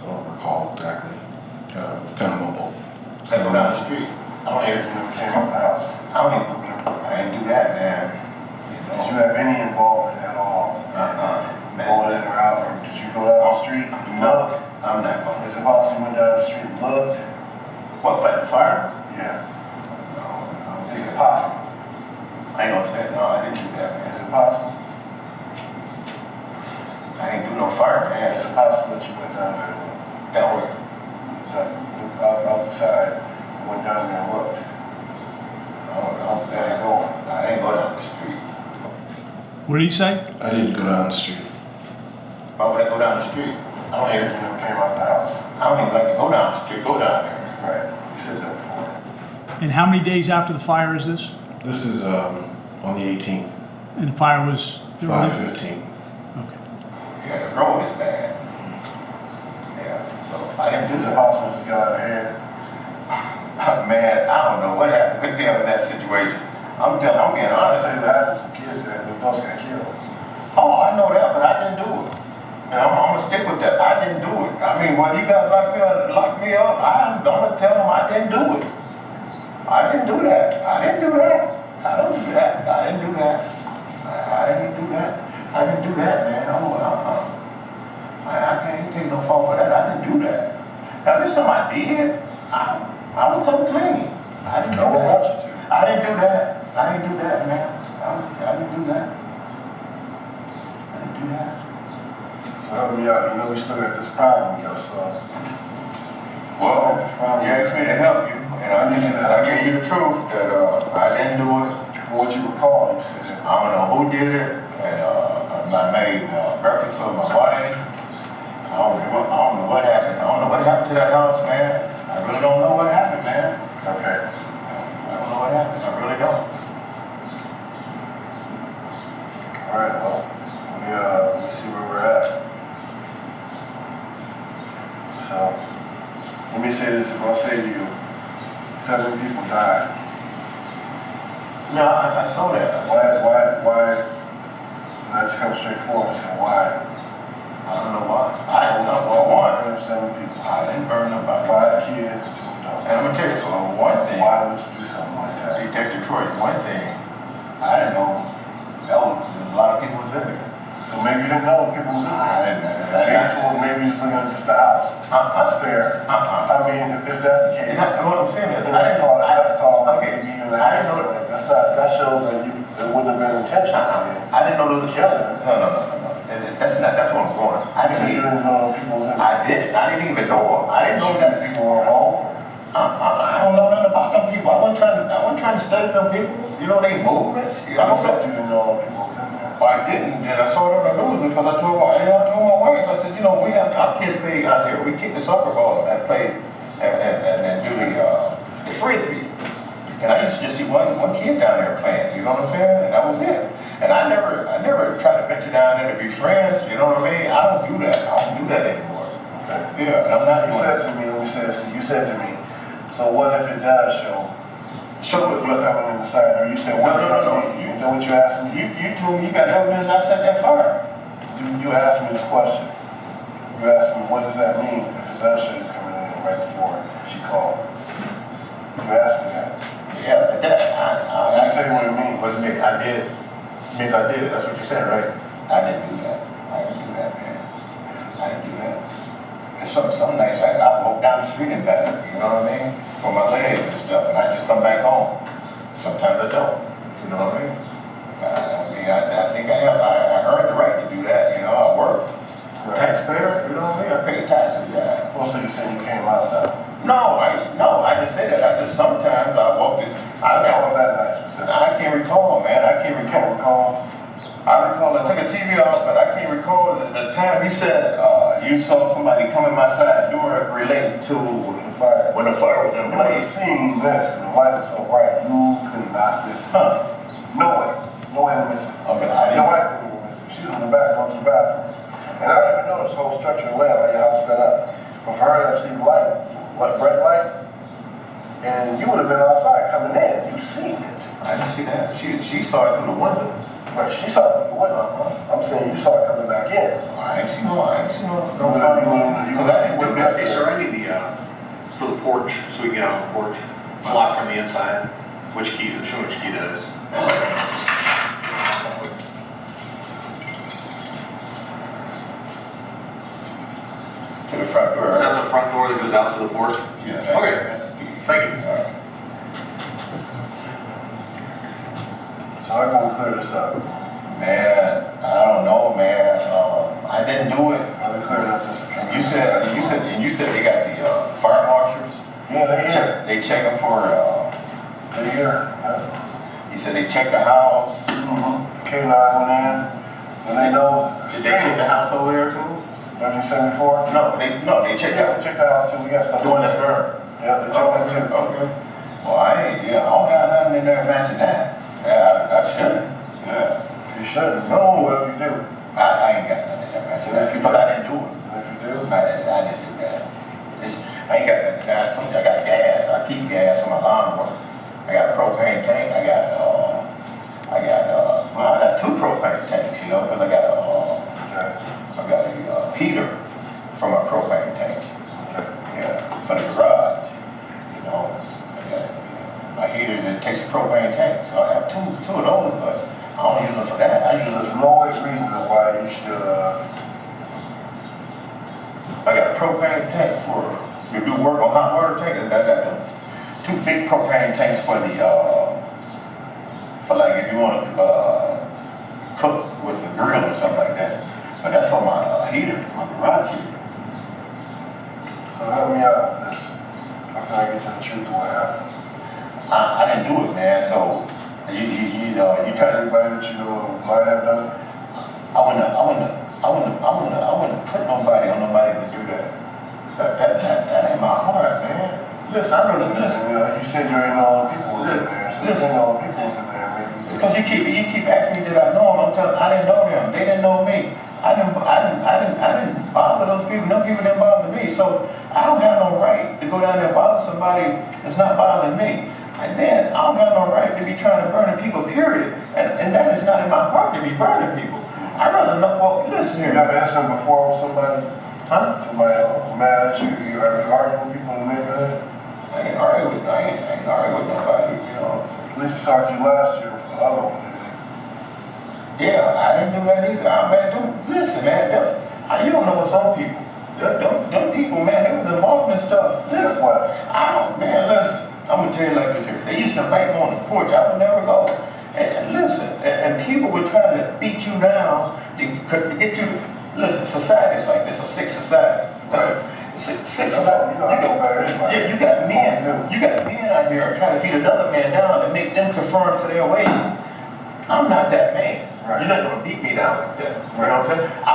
don't recall exactly. Kind of mumble. They go down the street. I don't even came out the house. I didn't do that, man. Did you have any involvement at all? Man. Going in or out, or did you go down the street? No, I'm not going. Is it possible you went down the street and looked? What, fight the fire? Yeah. No. Is it possible? I ain't gonna say it. No, I didn't do that, man. Is it possible? I ain't do no fire, man. Is it possible that you went down there and That way. out the side, went down there and looked? I didn't go down the street. What did he say? I didn't go down the street. Why would I go down the street? I don't You even, never came out the house. I don't even like to go down the street. Go down there. Right. You said that before. And how many days after the fire is this? This is on the 18th, And the fire was? 5:15. Okay. Yeah, the road is bad. Yeah, so I didn't do Is it that. possible you just got out of hand? Man, I don't know what happened with them in that situation. I'm being honest. Say what happened, some kids that the bus got killed. Oh, I know that, but I didn't do it. And I'm gonna stick with that. I didn't do it. I mean, when you guys lock me up, I'm gonna tell them I didn't do it. I didn't do that. I didn't do that. I don't do that. I didn't do that. I didn't do that. I didn't do that, man. I can't take no fault for that. I didn't do that. Now, this is something I did. I would come clean. I didn't do I don't want that. you to. I didn't do that. I didn't do that, man. I didn't do that. I didn't do that. So help me out. You know we still got this problem, yo. So Well, you asked me to help you, and I gave you the truth that I didn't do it. from what you recall, you said I don't know who did it, and I made breakfast for my wife. I don't know what happened. I don't know what happened to that house, man. I really don't know what happened, man. okay. I don't know what happened. I really don't. All right. Well, let me see where we're at. So let me say this. If I say to you, 7 people died. No, I saw that. Why? Let's come straight forward and say why. I don't know why. I don't know. For one, 7 people. I didn't burn nobody. 5 kids and 2 adults. And I'm gonna tell you something. One thing. Why would you do something like that? Detective Troy, one thing, I didn't know there was a lot of people was in there. So maybe you didn't know people was in there. I didn't know Maybe that. maybe you just looking at just the house. That's fair. I mean, if that's the case. What I'm saying is, That's called okay, maybe you I didn't know. that shows that it wouldn't have been intentional. I didn't know there was a killer. No. That's what I'm going. I You said you didn't. didn't know people was in there. I didn't even know them. I didn't know that. People were home. I don't know nothing about them people. I wasn't trying to study them people. You know they movements. You said you didn't know people was in there. Well, I didn't, and I saw it on the news because I told my wife, I said, we have our kids play out here. We kick the soccer ball and play and do the frisbee. And I used to just see one kid down there playing, you know what I'm saying? And that was it. And I never tried to venture down there to be friends, you know what I mean? I don't do that. I don't do that anymore. Okay. Yeah, and I'm not You doing said that. to me, you said to me, so what if it does show? Show it, You're coming in the side, or you said, what does that mean? You know what you asked me? You told me you got evidence I set that fire. You asked me this question. You asked me, what does that mean if it does show you coming in right before she called? You asked me that. Yeah, but that, I can tell you what it means. What does it mean? I did. It means I did it. That's what you're saying, right? I didn't do that. I didn't do that, man. I didn't do that. And some nights I walk down the street in bed, you know what I mean? For my legs and stuff, and I just come back home. Sometimes I don't. You know what I mean? I think I earned the right to do that. You know, I worked. Right. Taxpayer, you know what I mean? I paid taxes, yeah. Well, so you said you came out now. No, I didn't say that. I said sometimes I walked in. I called that night specifically. I can't recall, man. I can't You can't recall. recall? I recall I took a TV off, but I can't recall the time he said you saw somebody come in my side door relating to The fire. when the fire was in You would have place. seen this, the light was so bright, you could not miss it. Huh? No way to miss it. Okay, I Your didn't. wife didn't even miss it. She was in the back going to the bathroom. And I didn't even know this whole structure of land, how your house is set up. But for her to have seen light, red light, and you would have been outside coming in. You seen it. I didn't see that. She saw it through the window. Right, she saw it through the window. I'm saying you saw it coming back in. I ain't seen no Because I didn't witness Hey, this. sir, I need for the porch, so we can get on the porch. It's locked from the inside. Which keys? Show me which key that is. To the front door. Is that the front door that goes out to the porch? Yeah. Okay. Thank you. So I'm gonna clear this up. Man, I don't know, man. I didn't do it. I'm gonna clear up this. And you said they got the fire marshals. Yeah, they here. They check them for. They here. You said they checked the house. K9 went in, and they know. Did they check the house over there too? 1974? No, they checked Yeah, out. check the house too. We got stuff. The one that's burned. Yeah, they checked that too. Okay. Well, I don't got nothing in there matching that. Yeah, I shouldn't. Yeah. You shouldn't. No, what if you do? I ain't got nothing in there matching that because I didn't do it. And if you do? I didn't do that. I ain't got nothing. I told you I got gas. I keep gas on my lawnmower. I got a propane tank. I got two propane tanks, you know, because I got a heater for my propane tanks. Yeah, for the garage. You know, I got my heater that takes a propane tank, so I have two of those, but I don't use them for that. I use them. There's no reason why you should. I got a propane tank for if you work on hot water tank, and I got them two big propane tanks for the for like if you want to cook with a grill or something like that. But that's for my heater, my garage heater. So help me out with this. How can I get to the truth of what happened? I didn't do it, man. So you try to. Everybody that you know might have done it. I wouldn't put nobody on nobody to do that. That ain't my heart, man. Listen, I really listen. You said you ain't know all the people was in there. So you ain't know all the people was in there, maybe. Because you keep asking me did I know them. I'm telling I didn't know them. They didn't know me. I didn't bother those people. No people didn't bother me. So I don't have no right to go down there and bother somebody that's not bothering me. And then I don't have no right to be trying to burn people, period. And that is not in my heart to be burning people. I'd rather know, well, listen here. You have an incident before with somebody? Huh? Somebody was mad at you? You ever arguing with people in the neighborhood? I ain't arguing with nobody, you know. At least he talked to you last year for the other one, didn't Yeah, I didn't do that either. Listen, man, you don't know what's on people. Them people, man, they was involved in stuff. Guess Listen, what? listen, I'm gonna tell you like this here. They used to invite me on the porch. I would never go. And listen, and people would try to beat you down to get you. Listen, society's like this, a sick society. Right. Sick society. I know better than anybody. You got men out here trying to beat another man down and make them conform to their ways. I'm not that man. Right. You're not gonna beat me down like that. You know what I'm saying? I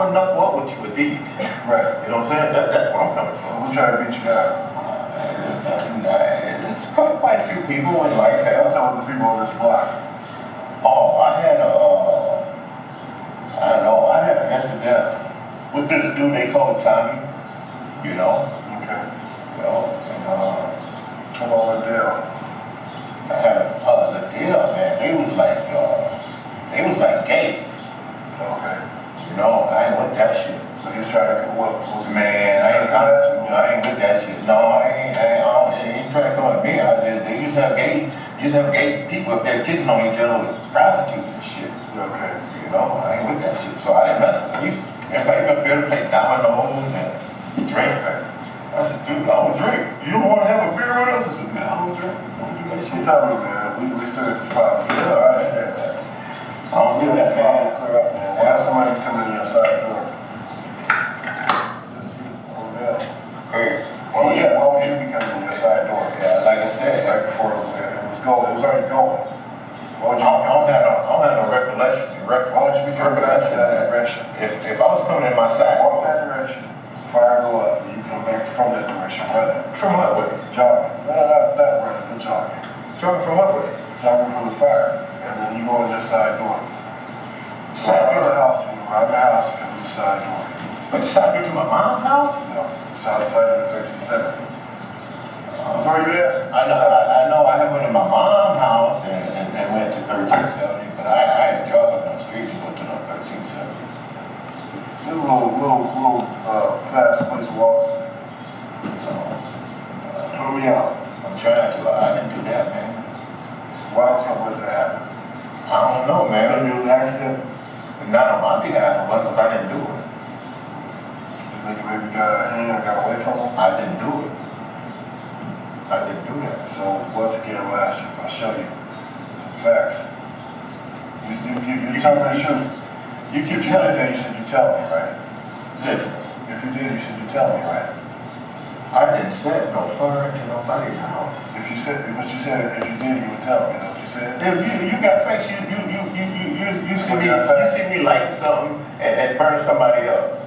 would knuckle up with you with these. Right. You know what I'm saying? That's where I'm coming So from. who tried to beat you down? There's quite a few people in life I'm have. talking to the people on this block. Oh, I had an incident with this dude they called Tommy. You know. Okay. You know, and Come on, Lindell. I had the deal, man. They was like gay. Okay. You know, I ain't with that shit. So he was trying to what? Was Man, I ain't with that shit. No, I ain't trying to come at me. They used to have gay people up there kissing on each other with prostitutes and shit. Okay. You know, I ain't with that shit. So I didn't mess with them. Everybody up there to play dominoes and drink. I said, dude, I don't drink. You don't want to have a beer with us? I said, man, I don't drink. I don't do that She shit. told me, man, we still at this problem. I understand that. I don't do that, man. Clear up, man. Have somebody come in your side door. Hey, Why would you be coming in your side door? Yeah, like I said, Right before it was going, it was already going. Why would you? I don't have no recollection. Why would you be coming back in that direction? If I was coming in my side, Walk that direction, fire go up, and you come back from that direction, right? from what way? Jogging. No, not that way, but jogging. Coming from what way? Jogging from the fire, and then you go in your side door. Side door? Around the house, come to the side door. But the side door to my mom's house? No, south side of the 13th Cemetery. Where you at? I know I went to my mom's house and went to 1370, but I ain't jogging on the street and go to no 1370. Just a little fast place to walk. Help me out. I'm trying to. I didn't do that, man. Why was something like that happen? I don't know, man. Maybe it was an accident. Not on my behalf, because I didn't do it. You think you maybe got a hand or got away from him? I didn't do it. I didn't do that. So once again, I'll show you some facts. You tell me the truth. If you did that, you said you tell me, right? Listen, If you did, you said you tell me, right? I didn't set no fire into nobody's house. But you said if you did, you would tell me. Is that what you said? If you got facts, you see me lighting something and burning somebody up.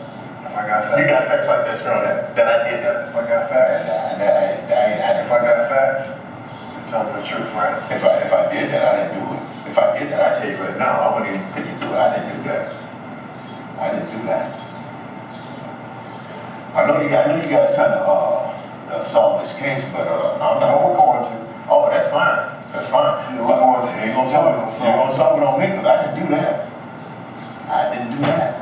If I got facts. You got facts like this showing that I did that. If I got facts. If I got facts, you tell me the truth, right? If I did that, I didn't do it. If I did that, I tell you right now, I wouldn't even put you through it. I didn't do that. I didn't do that. I know you guys trying to solve this case, but I'm not. No, we're going to. Oh, that's fine. That's fine. Yeah, we're going to. You ain't gonna solve it. You ain't gonna solve it on me because I didn't do that. I didn't do that.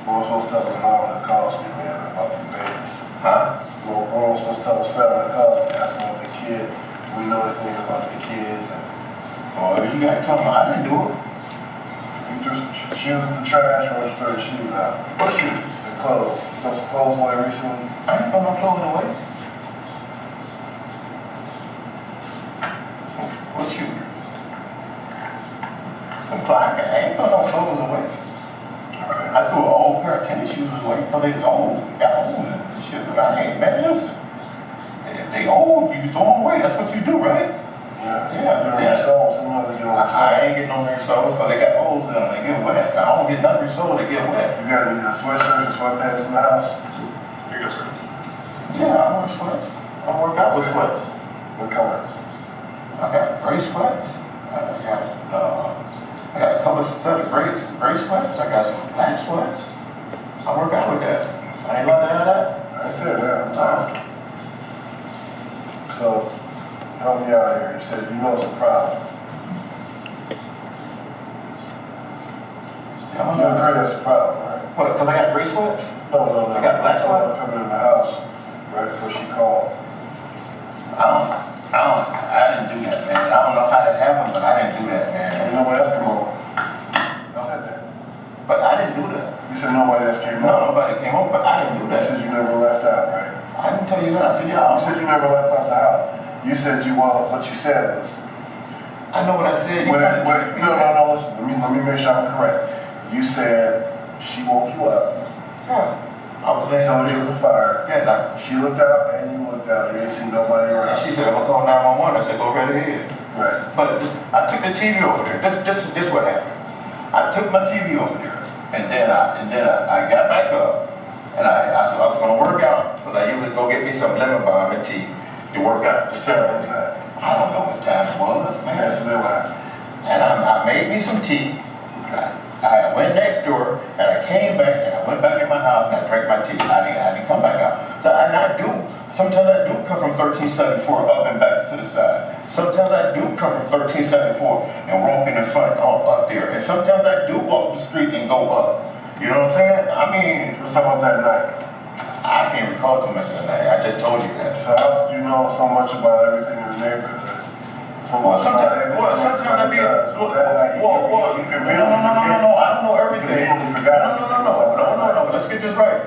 What was supposed to tell me mom that calls me, man, about the babies? Huh? What was supposed to tell us family that calls me, asking about the kid. We know his name about the kids. And Oh, you gotta tell me I didn't do it. you threw some shoes in the trash or you threw the shoes out. What shoes? The clothes. You threw some clothes away recently. I didn't throw no clothes away. What shoes? Some Clark. I ain't throw no clothes away. Okay. I threw an old pair of tennis shoes away because they was old. Got old and shit, but I ain't, man, listen. If they old, you can throw them away. That's what you do, right? Yeah. Some other get on the I side. ain't getting on their soul because they got holes in them. They get wet. I don't get nothing sold. They get wet. You got any sweatshirts and sweatpants in the house? Here you go, sir. Yeah, I wear sweats. I work out with sweats. What color? I got gray sweats. I got a couple of set of gray sweats. I got some black sweats. I work out with that. I ain't allowed to have that. I ain't said that. I'm just asking. So, help me out here. You said you know it's a problem. You agree that's a problem, right? What, because I got gray sweats? No. I got black sweat? Coming in the house right before she called. I didn't do that, man. I don't know how that happened, but I didn't do that, man. And nobody else came over. You said that. But I didn't do that. You said nobody else came No, over. nobody came over, but I didn't do You that. said you never left out, right? I didn't tell you that. I said, yeah. You said you never left out the house. You said what you said was. I know what I said. No, listen. Let me make sure I'm correct. You said she woke you up. Yeah. I was laying Told you it was a fire. Yeah, like, She looked out and you looked out. You didn't see nobody around. and she said, I'm gonna call 911. I said, go right ahead. Right. But I took the TV over there. This what happened. I took my TV over there, and then I got back up, and I was gonna work out because I usually go get me some lemon balm and tea to work out the What was stomach. that? I don't know what time it was, man. That's what happened. And I made me some tea. I went next door, and I came back, and I went back in my house, and I drank my tea. I didn't come back out. So sometimes I do come from 1374 up and back to the side. Sometimes I do come from 1374 and walk in the front up there. And sometimes I do walk the street and go up. You know what I'm saying? I mean, What's up about that night? I can't recall too much of that. I just told you that. So how did you know so much about everything in the neighborhood? Well, sometimes I be, no, I don't know everything. No, let's get this right.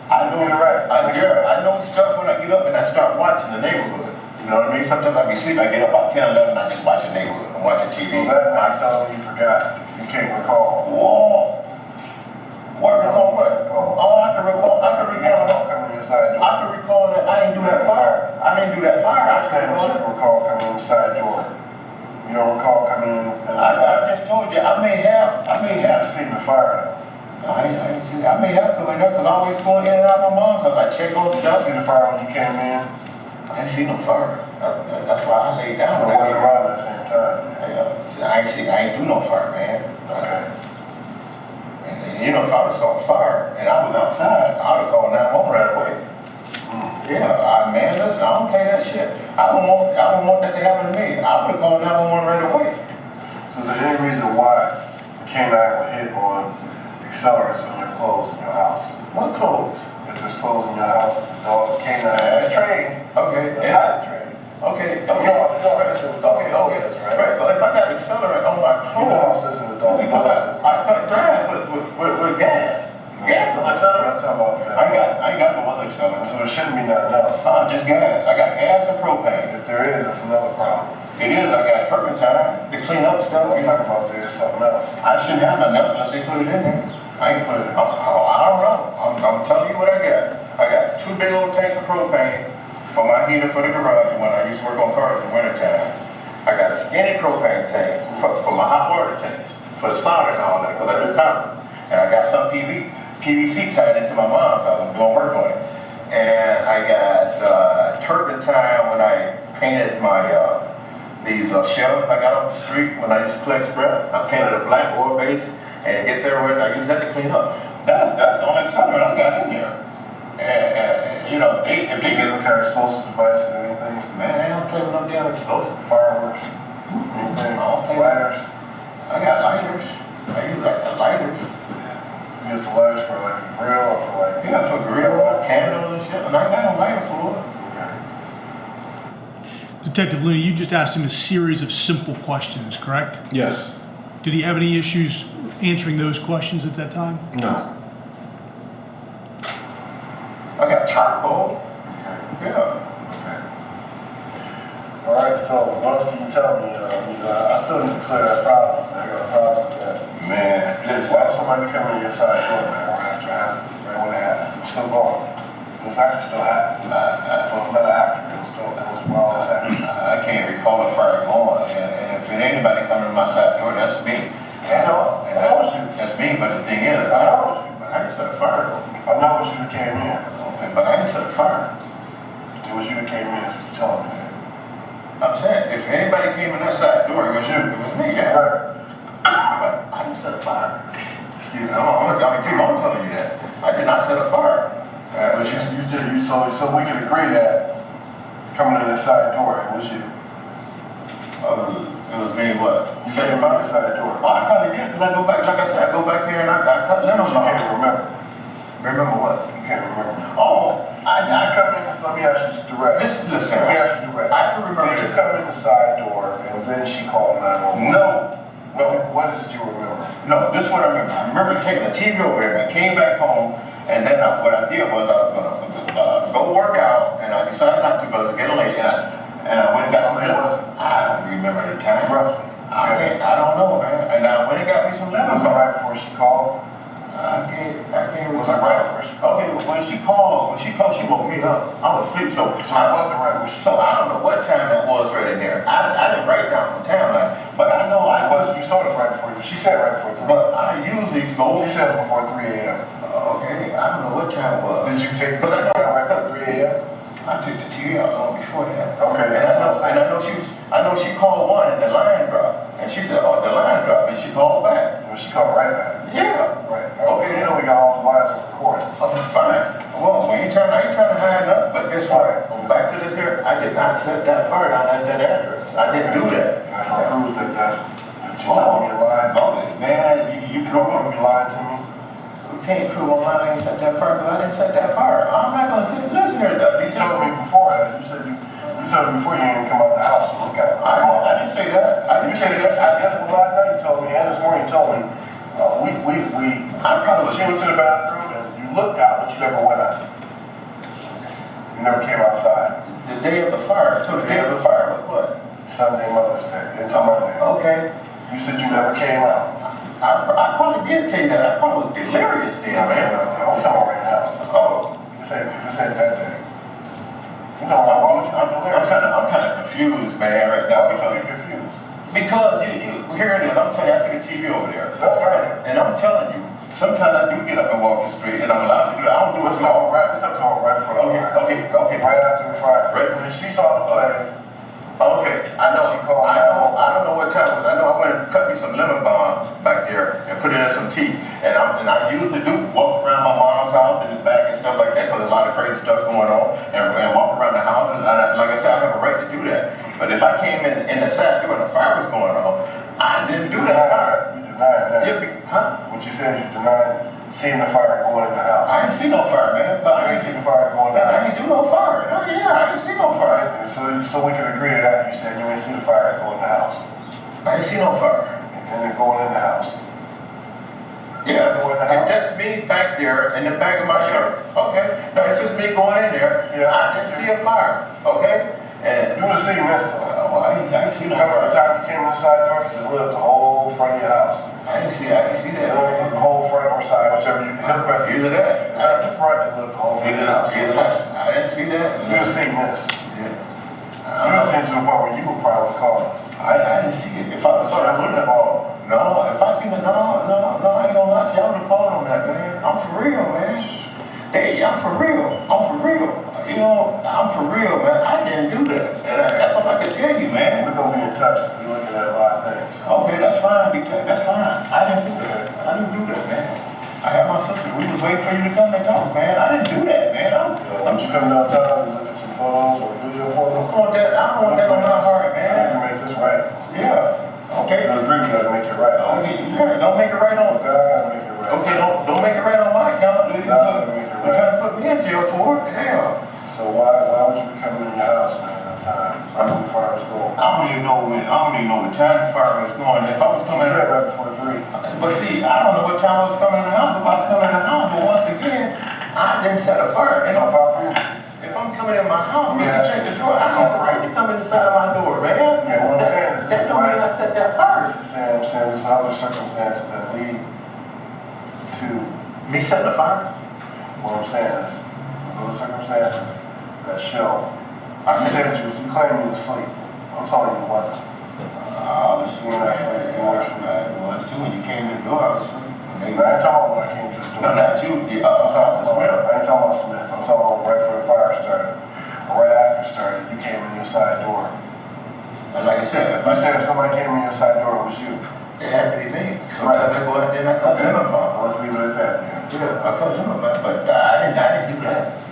I know stuff when I get up and I start watching the neighborhood. You know what I mean? Sometimes I be sleeping, I get up about 10, 11, I just watch the neighborhood. I'm watching TV. So that night, tell me you forgot. You can't recall. Whoa. What recall what? Oh, I can recall coming inside door. I can recall that I didn't do that fire. I didn't do that fire. I'm saying that you recall coming in the side door. You don't recall coming in the I just told you, I may have seen the fire. I ain't seen it. I may have come in there because I always going in and out of my mom's house. I check on the You stuff. see the fire when you came in? I ain't seen no fire. That's why I laid down. So it wasn't around at the same time. I ain't do no fire, man. Okay. And you know, if I would have saw a fire and I was outside, I would have called 911 right away. Yeah, man, listen, I don't pay that shit. I don't want that to happen to me. I would have called 911 right away. So is there any reason why the K9 would hit on accelerants in your clothes in your house? What clothes? If there's clothes in your house, the dog, the K9, that's trained. Okay. That's how they train. Okay. Right. But if I got accelerant on my You know how clothes, sensitive the dog is. because I cut grass with gas. Gas is accelerant. I ain't got no other accelerant. So there shouldn't be nothing else. Just gas. I got gas and propane. If there is, that's another problem. It is. I got turpentine to clean up stuff. I'm talking about there's something else. I shouldn't have nothing else unless they put it in there. I ain't put it. I don't know. I'm telling you what I got. I got 2 big old tanks of propane for my heater for the garage when I used to work on cars in the wintertime. I got a skinny propane tank for my hot water tanks, for the sauna and all that, because I do copper. And I got some PVC tied into my mom's house. I'm doing work on it. And I got turpentine when I painted my these shelves I got off the street when I used to collect scrap. I painted a black oil base, and it gets everywhere, and I use that to clean up. That's the only accelerant I got in there. And you know, if they You get don't carry explosive devices or anything? man, I don't play with no damn explosive. Fireworks? I Anything? don't play with Lighters? I got lighters. I use like the lighters. You use the lighters for like a grill or for like... Yeah, for grill, candles and shit. And I got no lighter for it. Okay. Detective Looney, you just asked him a series of simple questions, correct? Yes. Did he have any issues answering those questions at that time? No. I got charcoal. Okay. Yeah. Okay. All right, so what else can you tell me? I still need to clear that problem. I got a problem with that. Man, listen. Why would somebody come in your side door, man, right after it happened? Right when it happened. It's still going. It's actually still happening. So it's not after. It was while it was happening. I can't recall a fire going. And if anybody coming to my side door, that's me. I know it's you. That's me, but the thing is, I know it's you, but I didn't set a fire though. I know it's you that came in. Okay, but I didn't set a fire. It was you that came in, that's what you're telling me. I'm saying, if anybody came in that side door, it was you. It was me, yeah. Right. But I didn't set a fire. Excuse me. I'm gonna keep on telling you that. I did not set a fire. But so we can agree that coming in the side door, it was you. It was me, what? You came in the side door. Oh, I probably did, because I go back, like I said, I go back here and I cut You lemons can't off. remember. Remember what? You can't remember. Oh, I come in, let me ask you direct. Listen, Let me ask you direct. I can remember Did you this. come in the side door and then she called 911? No. What did you remember? No, this is what I remember. I remember taking the TV over there and I came back home, and then what I did was I was gonna go work out, and I decided not to because it was getting late, and I went and got some lemons. I don't remember the time. Roughly. I don't know, man. And I went and got me some lemons. Was it right before she called? I can't remember. Was it right before she called? Okay, when she called, she woke me up. I was asleep, so I wasn't right when she So I don't know what time that was right in there. I didn't write down the timeline, but I know I was. You saw it right before you. She said right before 3. But I usually go. She said before 3 a.m. Okay, I don't know what time it was. Did you take the But I know right at 3 a.m.? I took the TV out long before that. Okay, And I know she called one and the line dropped. And she said, oh, the line dropped, and she called back. Well, she called right back. Yeah. Right. Okay, you know we got all the lines recorded. Fine. Well, I ain't trying to hide nothing, but guess what? Back to this here, I did not set that fire down at that address. I didn't do that. And if I prove that you told me you're lying, Man, you you're going to be lying to me. You can't prove online I ain't set that fire because I didn't set that fire. I'm not going to sit and listen here. You told me before that. You said you told me before you didn't come out the house and look at it. I didn't say that. I You didn't said say that. that. Last night you told me, and this morning you told me, I probably she went to the bathroom and you looked out, but you never went out. You never came outside. the day of the fire. So the day of the fire was what? Sunday, Mother's Day, into Monday. Okay. You said you never came out. I probably did tell you that. I probably was delirious then, man. I'm talking about right now. Oh. You said that day. You know, I'm kind of confused, man, right now. I'm confused. Because here it is. I'm telling you, I took a TV over there. That's right. And I'm telling you, sometimes I do get up and walk the street, and I'm allowed to do it. I don't do it Let's so. talk right before the fire. Okay. Right after the fire. Right. When she saw the flame. Okay, I know. She called I don't know what time it was. I know I went and cut me some lemon balm back there and put it in some tea. And I usually do walk around my mom's house in the back and stuff like that because there's a lot of crazy stuff going on. And in the side door and the fire was going on. I didn't do that fire. You denied that. Huh? What you said, you denied seeing the fire going in the house. I didn't see no fire, man. But I didn't see the fire going in the I house. didn't do no fire. Oh yeah, I didn't see no fire. And so we can agree to that. You said you ain't see the fire going in the house. I didn't see no fire. And then going in the house. Yeah, Going in the if house. that's me back there in the back of my shirt, okay? No, if it's me going in there, Yeah. I didn't see a fire, okay? And You would have seen this though. well, I didn't see no Remember the fire. time you came inside door? Because it lit up the whole front of your house. I didn't see that. The whole front or side, whichever you hit press. Either that. That's the front that lit up the whole front of your house. Either that. I didn't see that. You would have seen this. Yeah. You would have seen to the point where you would probably was calling us. I didn't see it. If I saw it, I wouldn't have called. No, if I seen it, no, I ain't gonna lie to you. I would have called on that, man. I'm for real, man. Hey, I'm for real. You know, I'm for real, man. I didn't do that. And that's what I can tell you, man. We're gonna be in touch. We're looking at a lot of things. Okay, that's fine, that's fine. I didn't do that. Man. I had my sister. We was waiting for you to come and talk, man. I didn't do that, man. Don't you come downtown and look at some photos or video for them? I don't want that on my heart, I man. can make this right. Yeah. Okay. I agree, we gotta make it right. Yeah, don't make it right on. Okay, I gotta make it right. Okay, don't make it right on my account. You're trying to put me in jail for it? Hell. So why would you be coming in your house, man, at that time? I know the fire was going. I don't even know what time the fire was going. If I was You coming said right before 3. but see, I don't know what time I was coming in the house. If I was coming in the house, but once again, I didn't set a fire. So If I'm coming in my house, we can check the door. I have the right to come inside my door, man. Yeah, what I'm saying is That don't mean I set that fire. I'm saying there's other circumstances that lead to Me setting the fire? what I'm saying is there's other circumstances that show. I You said, said you claimed you was asleep. I'm telling you it wasn't. I was asleep. It was too. When you came in the door, I was asleep. I ain't talking about when I came to the door. No, not you. I'm talking about, I ain't talking about Smith. I'm talking about right before the fire started. Or right after it started, you came in your side door. And like I said, If I said if somebody came in your side door, it was you. it had to be me. Sometimes I go out there and I cut him about. Let's leave it at that then. Yeah, I cut him about. But I didn't do that.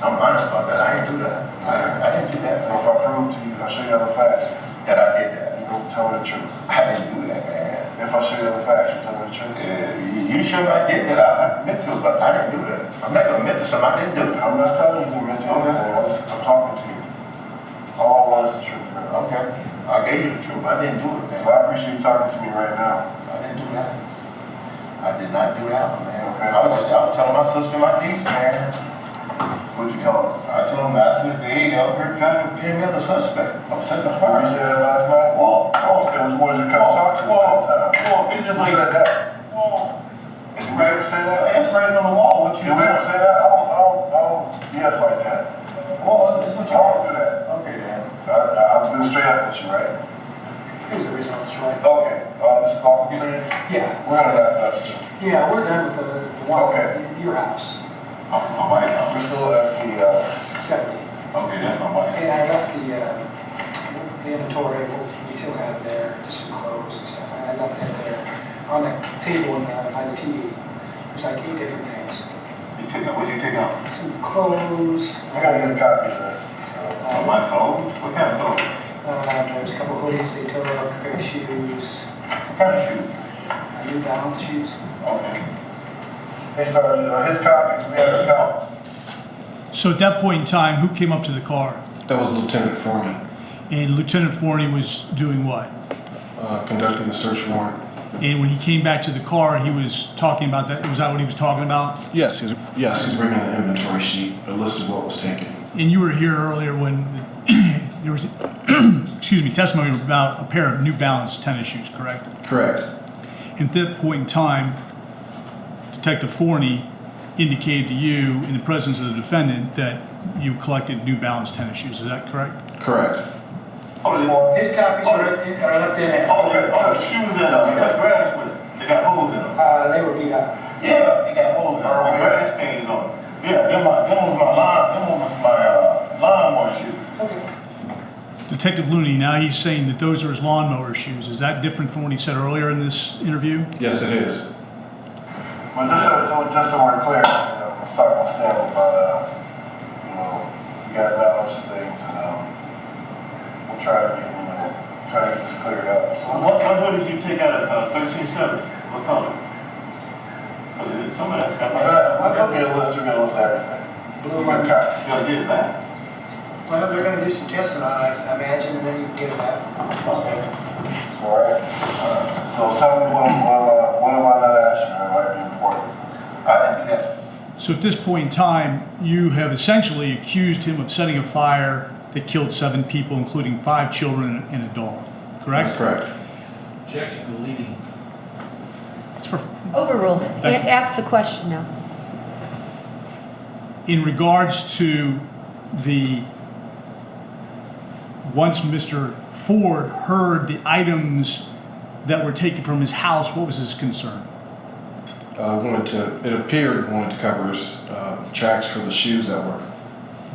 I'm honest about that. I didn't do that. I didn't do that. So if I prove to you, I'll show you other facts, That I did that. you go tell me the truth. I didn't do that, man. If I show you other facts, you tell me the truth. You sure I did that? I admit to it, but I didn't do that. I'm not gonna admit to something I didn't do. I'm not telling you to admit to anything. I'm talking to you. All I want is the truth, man. Okay. I gave you the truth. I didn't do it, So man. I appreciate you talking to me right now. I didn't do that. I did not do that one, man. Okay. I was telling my sister and my niece, man. What'd you tell them? I told them, I said, hey, y'all here trying to pin me as a suspect. I'm setting the fire. You said that last night? Well, Oh, so it was you come talk to me that time. well, it's just Who like said that? Well, Did you ever say that? it's writing on the wall. What you Did we ever say that? I don't BS like that. Well, it's what I you don't do that. Okay, then. I've been straight up with you, right? Here's the reason I was trying. Okay, this is all completed? Yeah, We're gonna wrap it up soon. yeah, we're done with the one Okay. at your house, I'm my wife. We're still at the, 70. Okay, that's my wife. And I left the inventory, what we still have there, just some clothes and stuff. I left that there on the table by the TV. There's like 8 different things. What'd you take out? Some clothes. I gotta get a copy of this, so. My clothes? What kind of clothes? There's a couple hoodies they took, a pair of shoes, What kind of shoes? New Balance shoes. Okay. They started, his copies, we have his copy. So at that point in time, who came up to the car? That was Lieutenant Forney, And Lieutenant Forney was doing what? conducting the search warrant. And when he came back to the car, he was talking about that, was that what he was talking about? Yes, he's bringing the inventory sheet, a list of what was taken. And you were here earlier when there was, excuse me, testimony about a pair of New Balance tennis shoes, correct? Correct. And at that point in time, Detective Forney indicated to you in the presence of the defendant that you collected New Balance tennis shoes, is that correct? Correct. His copies are left in there. The shoes in them. They got grass with it. They got holes in them. They were beat up. Yeah, they got holes in them. With grass stains on them. Yeah, them was my lawnmower shoes. Okay. Detective Looney, now he's saying that those are his lawnmower shoes. Is that different from what he said earlier in this interview? Yes, it is. But just so we're clear, sorry, I'm standing, but, you got to acknowledge things, and we'll try to get, trying to get this cleared up. So What hood did you take out of 1370? What color? Some of that's got we'll get a list, we'll get a list of everything. Blue We'll one. get a copy. You gotta get it back. Well, they're gonna do some testing on it, I imagine, and then you can get it back. Okay. All right? So tell me what am I not asking? That might be important. I didn't do that. So at this point in time, you have essentially accused him of setting a fire that killed 7 people, including 5 children and a dog, correct? That's correct. Objection to leading. It's for, Overruled. Thank you. Ask the question now. in regards to once Mr. Ford heard the items that were taken from his house, what was his concern? It appeared he wanted to cover his tracks for the shoes that were.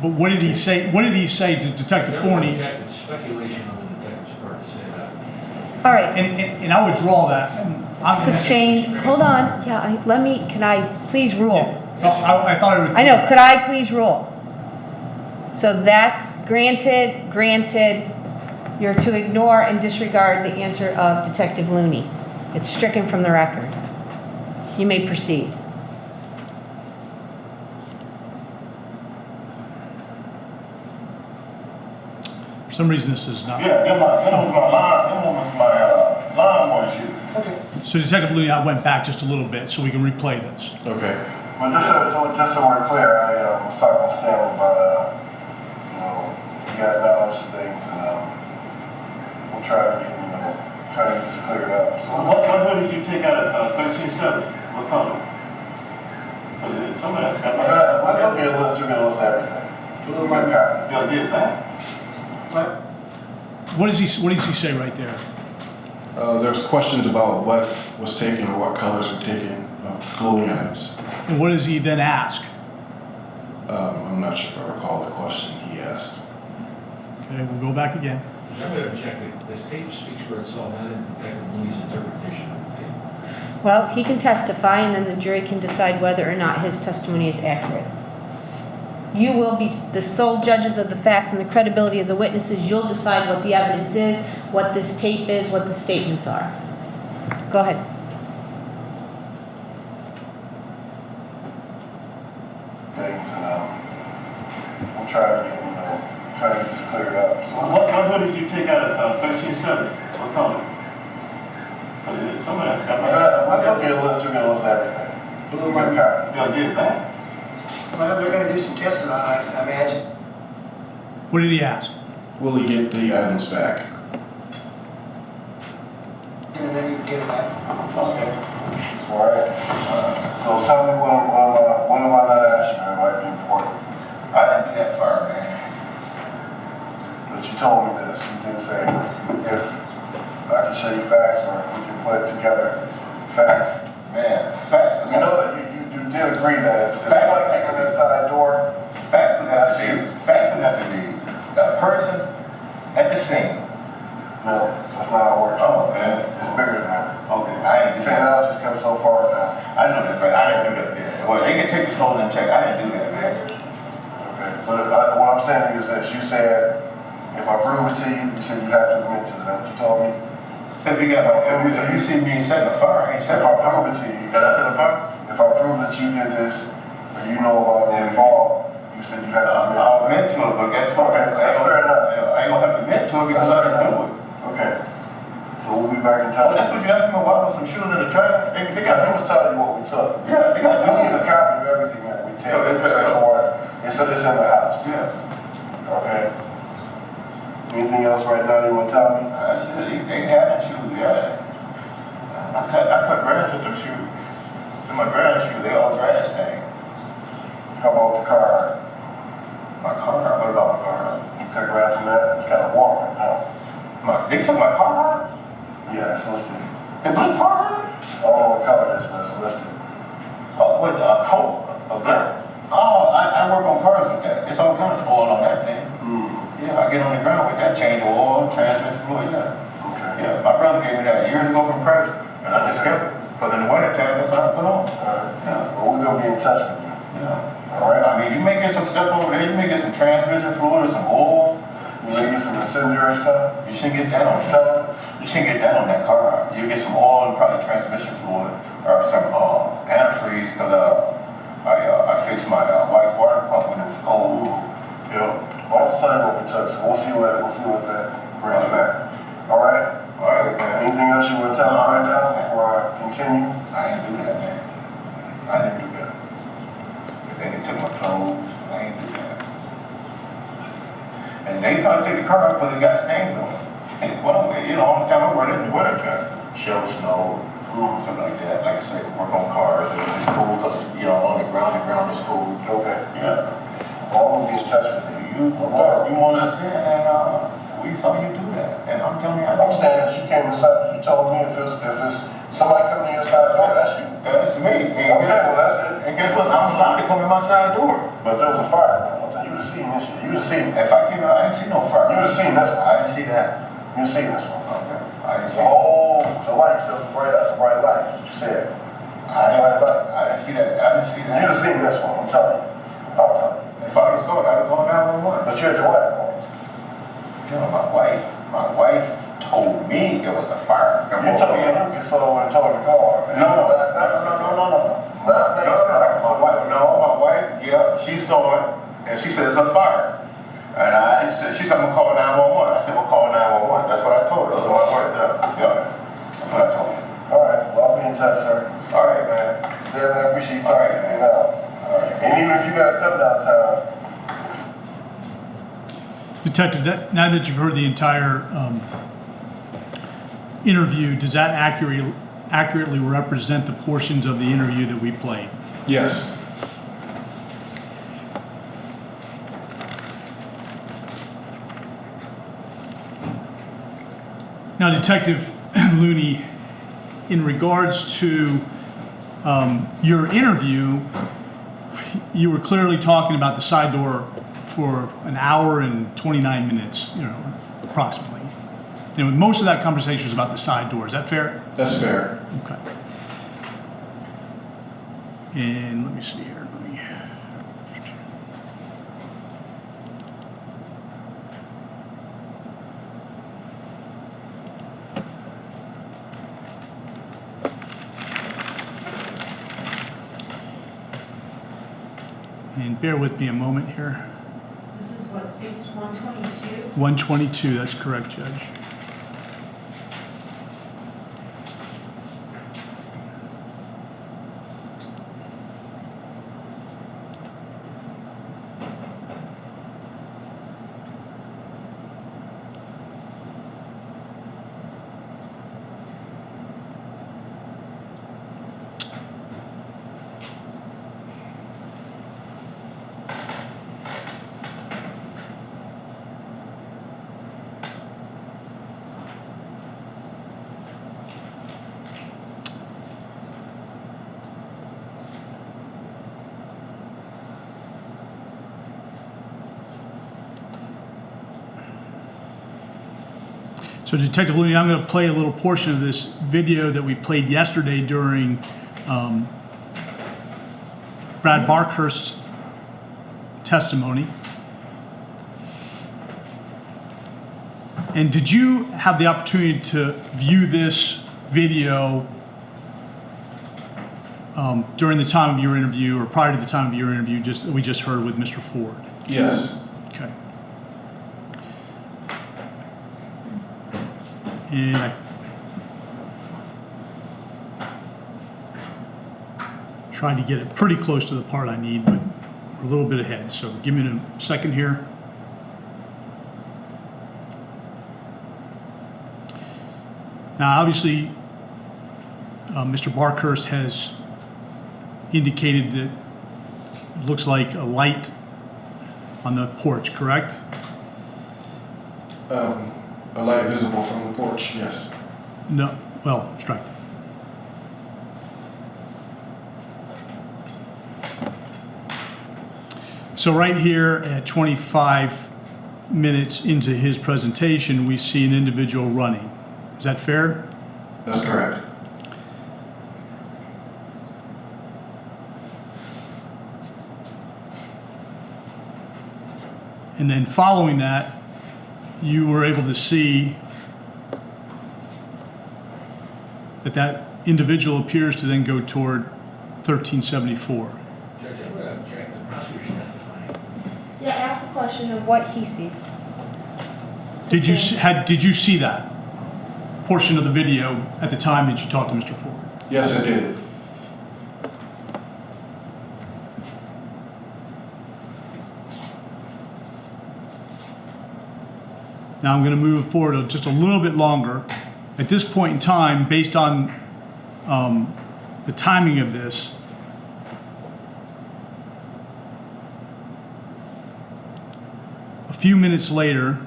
But what did he say? What did he say to Detective Forney? It's speculation on the detective's part to say that. All right. And I withdraw that. Sustained. Hold on. Yeah, can I please rule? I thought I would. I know. Could I please rule? So that's granted. You're to ignore and disregard the answer of Detective Looney. It's stricken from the record. You may proceed. For some reason, this is not. Yeah, them was my lawnmower shoe. Okay. So Detective Looney, I went back just a little bit so we can replay this. Okay. But just so we're clear, I was talking to Stanley about, you got knowledge of things, and we'll try to get this cleared up. So What hood did you take out of 1370? What color? Some of that's got we'll get a list, we'll get a list of everything. Blue We'll get a one. copy. You gotta get it back. What does he say right there? There's questions about what was taken or what colors were taken of clothing items. And what does he then ask? I'm not sure if I recall the question he asked. Okay, we'll go back again. I'm going to object that this tape speaks for itself, not in Detective Looney's interpretation of the tape. Well, he can testify, and then the jury can decide whether or not his testimony is accurate. You will be the sole judges of the facts and the credibility of the witnesses. You'll decide what the evidence is, what this tape is, what the statements are. Go ahead. Things, and we'll try to get this cleared up. So What hood did you take out of 1370? What color? Some of that's got we'll get a list, we'll get a list of everything. Blue We'll get a one. copy. You gotta get it back. Well, they're gonna do some testing on it, I imagine. What did he ask? Will he get the items back? And then you can get it back. Okay. All right. So tell me what am I not asking? That might be important. I didn't do that far, man. But you told me this. You did say if I can show you facts, or if we can put together facts. Man, facts. You know that you did agree that if somebody came in the side door, Facts would have to be a person at the scene. no, that's not how it works. Oh, man. It's bigger than that. Okay, I ain't do that. Technology's come so far now. I know that, but I didn't do that. Man. Well, they can take the clothes and check. I didn't do that, man. Okay, but what I'm saying is that you said if I prove it to you, you said you have to admit to it. That's what you told me. If you see me setting a fire, I ain't If setting I a fire. prove it to you, Did I set a fire? if I prove that you did this, or you know about it involved, you said you have to admit. I'll admit to it, but guess what? Okay, that's fair enough. I ain't gonna have to admit to it because I didn't do it. Okay, so we'll be back in touch. Oh, that's what you asked me about with some shoes in the trash? They I got was telling you what we took. Yeah, they got You need a copy of everything that we take. Yeah, it's fair. It's in the house. Yeah. Okay. Anything else right now you want to tell me? They had them shoes, yeah. I cut grass with them shoes. In my grass shoes, they all grass stained. How about the car? My car, what about my car? You cut grass in that? It's kind of warm right now. They took my car? Yeah, it's listed. They put my car? I don't know what color it is, but it's listed. With a coat of that. Oh, I work on cars with that. It's all kinds of oil on that thing. Yeah, I get on the ground with that, change oil, transmission fluid, yeah. Okay. Yeah, my brother gave me that years ago from Christ, and I just kept it. Because in the wintertime, that's what I put on. Yeah. Well, we're going to be in touch with you. Yeah. All right? I mean, you may get some stuff over there, you may get some transmission fluid or some oil, Maybe some incendiary stuff? You shouldn't get that on you shouldn't get that on that car. You get some oil and probably transmission fluid or some antifreeze because I fixed my wife's water pump when it was cold. Yeah. Well, let's tell you what we took, so we'll see what that brings back. All right? All right, man. Anything else you want to tell me right now before I continue? I didn't do that, man. I didn't do that. And then they took my clothes. I didn't do that. And they probably take the car out because it got stains on it. And well, you know, all the time I run it in the winter time, shovel snow, something like that. Like I say, work on cars. And it's cool because, you know, on the ground is cool. Okay. Yeah. Well, we'll be in touch with you. You want us in, and we saw you do that. And I'm telling you, I'm saying that you came inside, you told me if it's somebody coming to your side door, that's you. That's me. Okay, well, that's it. And guess what? I'm allowed to come in my side door. But there was a fire. You would have seen this shit. You would have seen If I came out, I didn't see no fire. You would have seen this one. I didn't see that. You would have seen this one. Okay. I didn't see The light, so that's a bright light, you said. I didn't see that. I didn't see that. You would have seen this one, I'm telling you. I'm telling you. If I would have saw it, I'd have gone 911. But you had your wife on. You know, my wife told me it was a fire. You told me you saw and told the car. No. My wife, yeah, she saw it, and she said it's a fire. And she said, I'm going to call 911. I said, well, call 911. That's what I told her. Those are my words. Yeah. That's what I told her. All right, well, I'll be in touch, sir. All right, man. David, I appreciate you. All right, man. All right. And even if you got to cut down time. Detective, now that you've heard the entire interview, does that accurately represent the portions of the interview that we played? Yes. Now, Detective Looney, in regards to your interview, you were clearly talking about the side door for an hour and 29 minutes, approximately. Most of that conversation was about the side door. Is that fair? That's fair. Okay. And let me see here. And bear with me a moment here. This is what, states 122? 122, that's correct, Judge. So Detective Looney, I'm going to play a little portion of this video that we played yesterday during Brad Barkhurst's testimony. And did you have the opportunity to view this video during the time of your interview or prior to the time of your interview we just heard with Mr. Ford? Yes. Okay. And I tried to get it pretty close to the part I need, but we're a little bit ahead. So give me a second here. Now, obviously, Mr. Barkhurst has indicated that it looks like a light on the porch, correct? A light visible from the porch, yes. No, well, strike. So right here at 25 minutes into his presentation, we see an individual running. Is that fair? That's correct. And then following that, you were able to see that that individual appears to then go toward 1374. Judge, I would object the prosecution testifying. Yeah, ask the question of what he sees. Did you see that portion of the video at the time that you talked to Mr. Ford? Yes, I did. Now I'm going to move forward just a little bit longer. At this point in time, based on the timing of this, a few minutes later,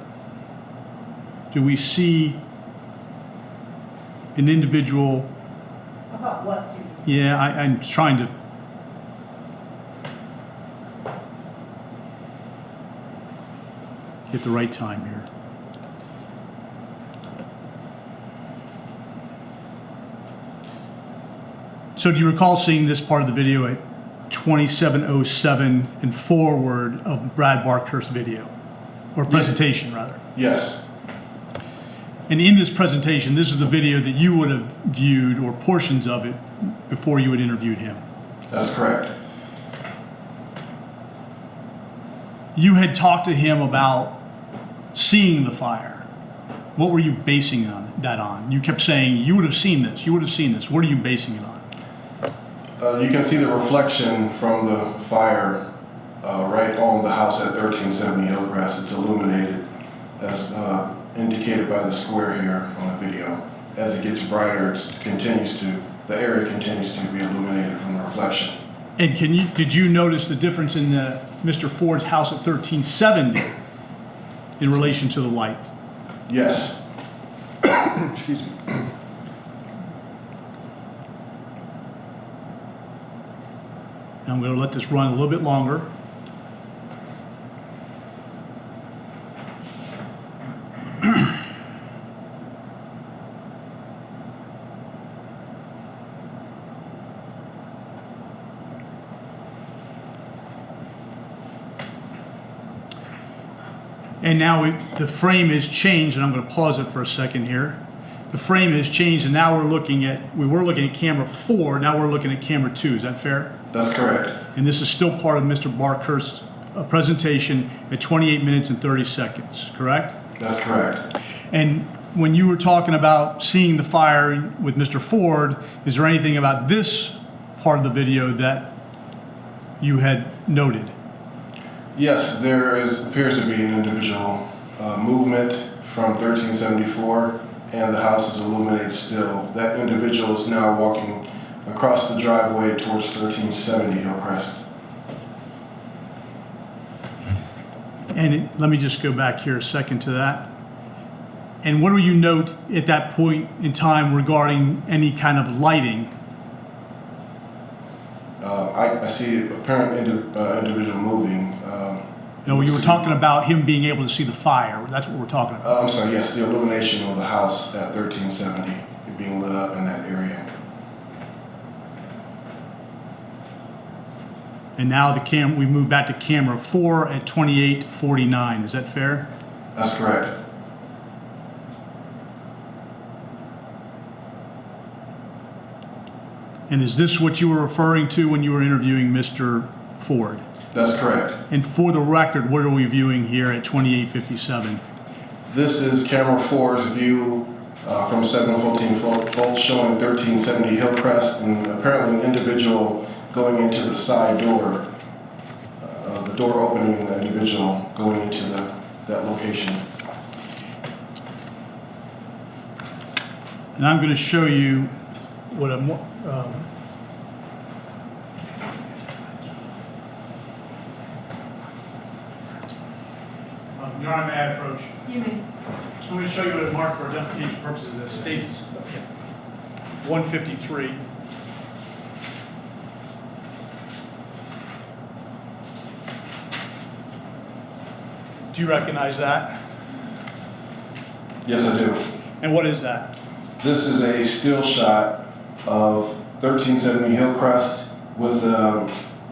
do we see an individual? About what? Yeah, I'm trying to. Get the right time here. So do you recall seeing this part of the video at 27:07 and forward of Brad Barkhurst's video, or presentation rather? Yes. And in this presentation, this is the video that you would have viewed, or portions of it, before you had interviewed him. That's correct. You had talked to him about seeing the fire. What were you basing that on? You kept saying, you would have seen this, you would have seen this. What are you basing it on? You can see the reflection from the fire right on the house at 1370 Hillcrest. It's illuminated as indicated by the square here on the video. As it gets brighter, the area continues to be illuminated from the reflection. And did you notice the difference in Mr. Ford's house at 1370 in relation to the light? Yes. Excuse me. And I'm going to let this run a little bit longer. And now the frame has changed, and I'm going to pause it for a second here. The frame has changed, and now we were looking at camera 4, now we're looking at camera 2. Is that fair? That's correct. And this is still part of Mr. Barkhurst's presentation at 28 minutes and 30 seconds, correct? That's correct. And when you were talking about seeing the fire with Mr. Ford, is there anything about this part of the video that you had noted? Yes, there appears to be an individual movement from 1374, and the house is illuminated still. That individual is now walking across the driveway towards 1370 Hillcrest. And let me just go back here a second to that. And what do you note at that point in time regarding any kind of lighting? I see an apparent individual moving. No, you were talking about him being able to see the fire. That's what we're talking about. I'm sorry, yes, the illumination of the house at 1370 being lit up in that area. And now we move back to camera 4 at 28:49. Is that fair? That's correct. And is this what you were referring to when you were interviewing Mr. Ford? That's correct. And for the record, what are we viewing here at 28:57? This is camera 4's view from 714 volt showing 1370 Hillcrest, and apparently an individual going into the side door, the door opening and the individual going into that location. And I'm going to show you what I'm. Your Honor, may I approach? You may. I'm going to show you what I marked for identification purposes as states 153. Do you recognize that? Yes, I do. And what is that? This is a still shot of 1370 Hillcrest with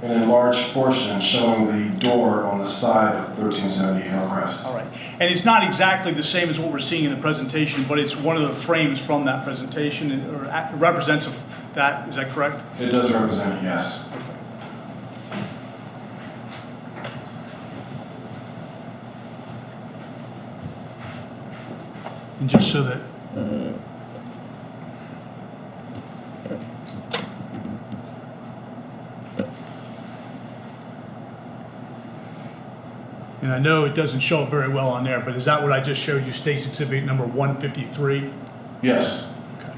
an enlarged portion showing the door on the side of 1370 Hillcrest. All right. And it's not exactly the same as what we're seeing in the presentation, but it's one of the frames from that presentation, or represents that. Is that correct? It does represent it, yes. And just so that and I know it doesn't show up very well on there, but is that what I just showed you, State's Exhibit number 153? Yes. Okay.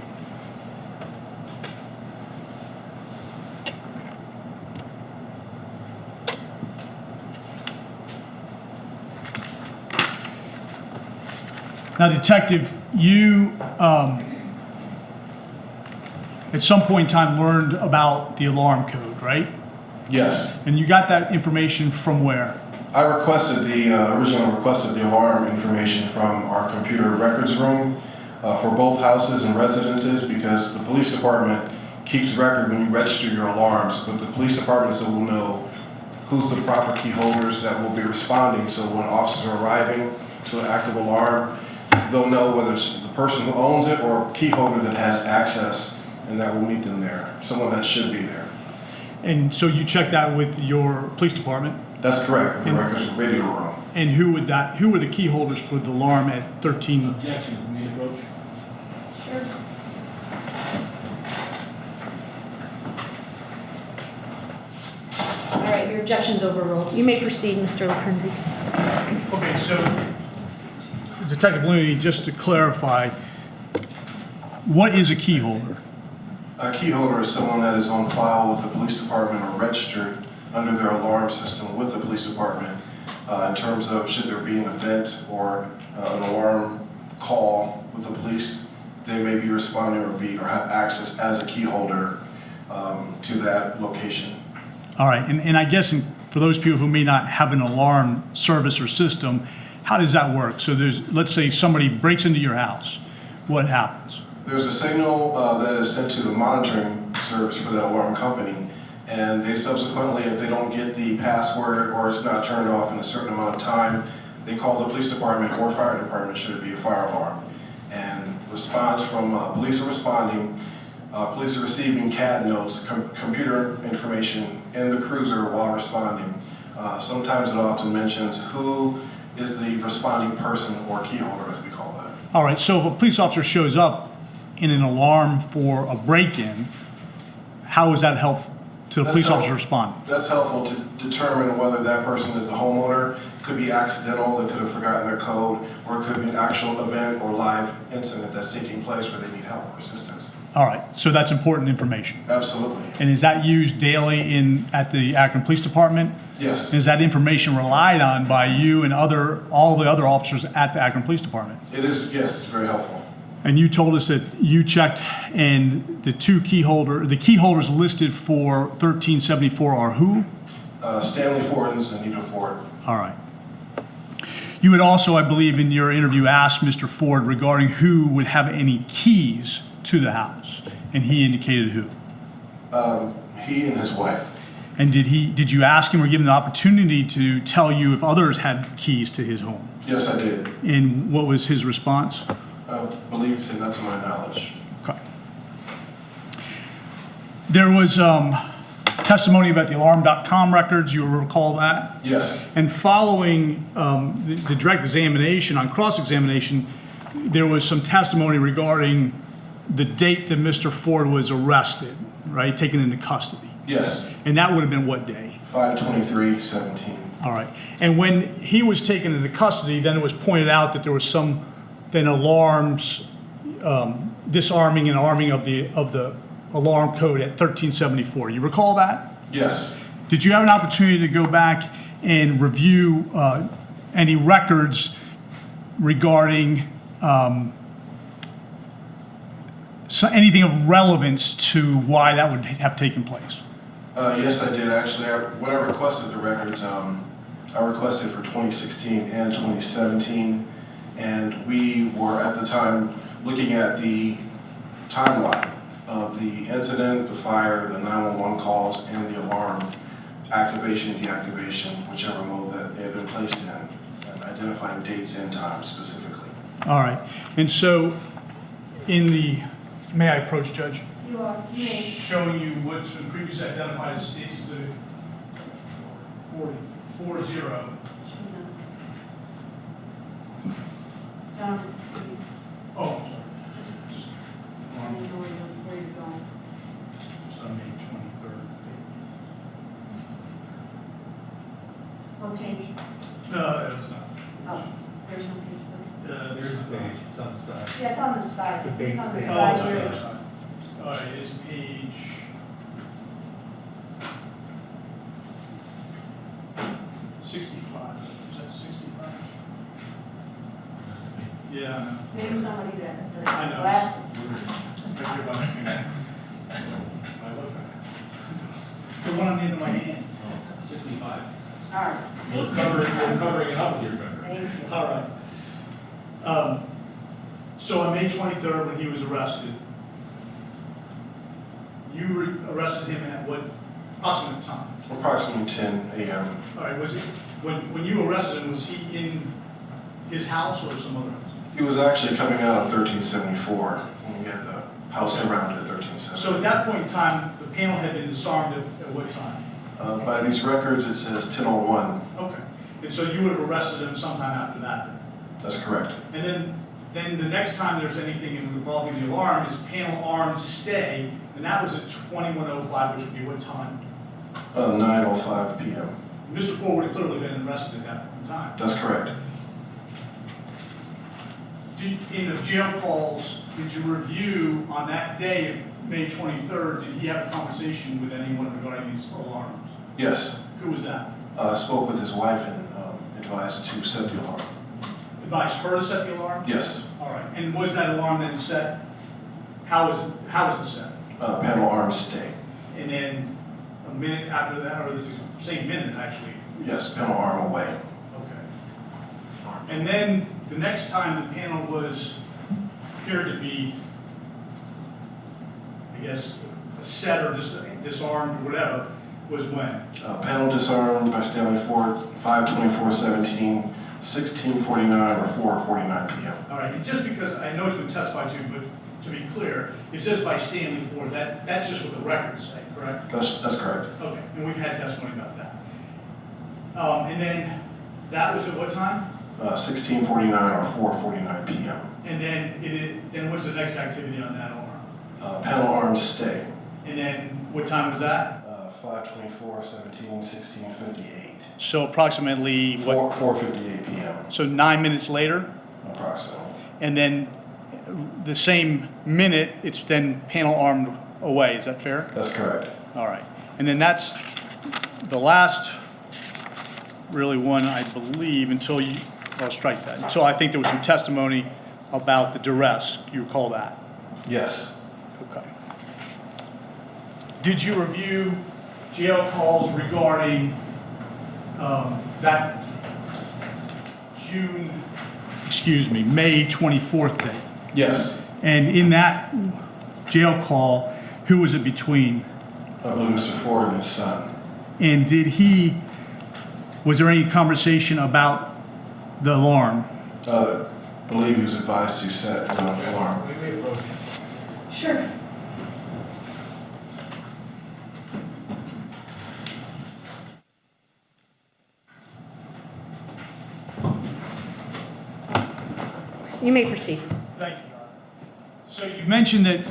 Now, Detective, you at some point in time learned about the alarm code, right? Yes. And you got that information from where? I originally requested the alarm information from our computer records room for both houses and residences, because the police department keeps record when you register your alarms, but the police departments will know who's the proper key holders that will be responding. So when officers are arriving to an active alarm, they'll know whether it's the person who owns it or a key holder that has access, and that will meet them there, someone that should be there. And so you checked that with your police department? That's correct, the records radio room. And who were the key holders for the alarm at 13? Objection, may I approach? Sure. All right, your objection's overruled. You may proceed, Mr. LaCrenzie. Okay, so Detective Looney, just to clarify, what is a key holder? A key holder is someone that is on file with the police department or registered under their alarm system with the police department in terms of should there be an event or an alarm call with the police, they may be responding or have access as a key holder to that location. All right, and I guess for those people who may not have an alarm service or system, how does that work? So let's say somebody breaks into your house, what happens? There's a signal that is sent to the monitoring service for that alarm company, and they subsequently, if they don't get the password or it's not turned off in a certain amount of time, they call the police department or fire department, should it be a fire alarm. And response from police are responding, police are receiving CAD notes, computer information in the cruiser while responding. Sometimes it often mentions who is the responding person or key holder, as we call that. All right, so if a police officer shows up in an alarm for a break-in, how is that helpful to the police officer responding? That's helpful to determine whether that person is the homeowner. It could be accidental, they could have forgotten their code, or it could be an actual event or live incident that's taking place where they need help or assistance. All right, so that's important information. Absolutely. And is that used daily at the Akron Police Department? Yes. Is that information relied on by you and all the other officers at the Akron Police Department? It is, yes, it's very helpful. And you told us that you checked, and the key holders listed for 1374 are who? Stanley Ford and Anita Ford. All right. You had also, I believe, in your interview asked Mr. Ford regarding who would have any keys to the house, and he indicated who? He and his wife. And did you ask him or give him the opportunity to tell you if others had keys to his home? Yes, I did. And what was his response? I believe he said, not to my knowledge. Okay. There was testimony about the alarm.com records, you recall that? Yes. And following the direct examination, on cross-examination, there was some testimony regarding the date that Mr. Ford was arrested, right, taken into custody. Yes. And that would have been what day? 5/23/17. All right. And when he was taken into custody, then it was pointed out that there was some alarms, disarming and arming of the alarm code at 1374. You recall that? Yes. Did you have an opportunity to go back and review any records regarding anything of relevance to why that would have taken place? Yes, I did actually. When I requested the records, I requested for 2016 and 2017, and we were at the time looking at the timeline of the incident, the fire, the 911 calls, and the alarm activation, deactivation, whichever mode that they have been placed in, and identifying dates and times specifically. All right. And so may I approach, Judge? You are. You may. Showing you what's been previously identified as State's Exhibit 40. Down. Oh, I'm sorry. Just I don't know where you're going. just on May 23rd. What page? No, it's not. Oh, there's no page. There's a page. It's on the side. Yeah, it's on the side. The base It's on the thing. Oh, side it's on the here. other side. All right, it's page 65. Is that 65? Yeah, I know. Maybe somebody that. I know. Last. Right here by my finger. The one on the end of my hand. 65. All right. You're covering it up with your finger. Thank you. All right. So on May 23rd, when he was arrested, you arrested him at what approximate time? Approximately 10 a.m. All right, was he, when you arrested him, was he in his house or some other house? He was actually coming out of 1374 when we had the house surrounded at 1374. So at that point in time, the panel had been disarmed at what time? By these records, it says 10:01. Okay. And so you would have arrested him sometime after that then? That's correct. And then the next time there's anything involving the alarm is panel armed stay, and that was at 21:05, which would be what time? 9:05 p.m. Mr. Ford would have clearly been arrested at that point in time. That's correct. In the jail calls, did you review on that day, May 23rd, did he have a conversation with anyone regarding these alarms? Yes. Who was that? I spoke with his wife and advised to set the alarm. Advised her to set the alarm? Yes. All right. And was that alarm then set? How was it set? Panel arm stay. And then a minute after that, or the same minute actually? Yes, panel arm away. Okay. And then the next time the panel appeared to be, I guess, set or disarmed or whatever, was when? Panel disarmed by Stanley Ford, 5/24/17, 16:49 or 4:49 p.m. All right, and just because I know it's been testified to, but to be clear, it says by Stanley Ford, that's just what the records say, correct? That's correct. Okay, and we've had testimony about that. And then that was at what time? 16:49 or 4:49 p.m. And then what's the next activity on that alarm? Panel arm stay. And then what time was that? 5/24/17, 16:58. So approximately what? 4:58 p.m. So 9 minutes later? Approximately. And then the same minute, it's then panel armed away, is that fair? That's correct. All right. And then that's the last really one, I believe, until I'll strike that. Until I think there was some testimony about the duress. You recall that? Yes. Okay. Did you review jail calls regarding that May 24th date? Yes. And in that jail call, who was it between? I believe Mr. Ford and his son. And was there any conversation about the alarm? I believe he was advised to set the alarm. We may approach. Sure. You may proceed. Thank you, Your Honor. So you mentioned that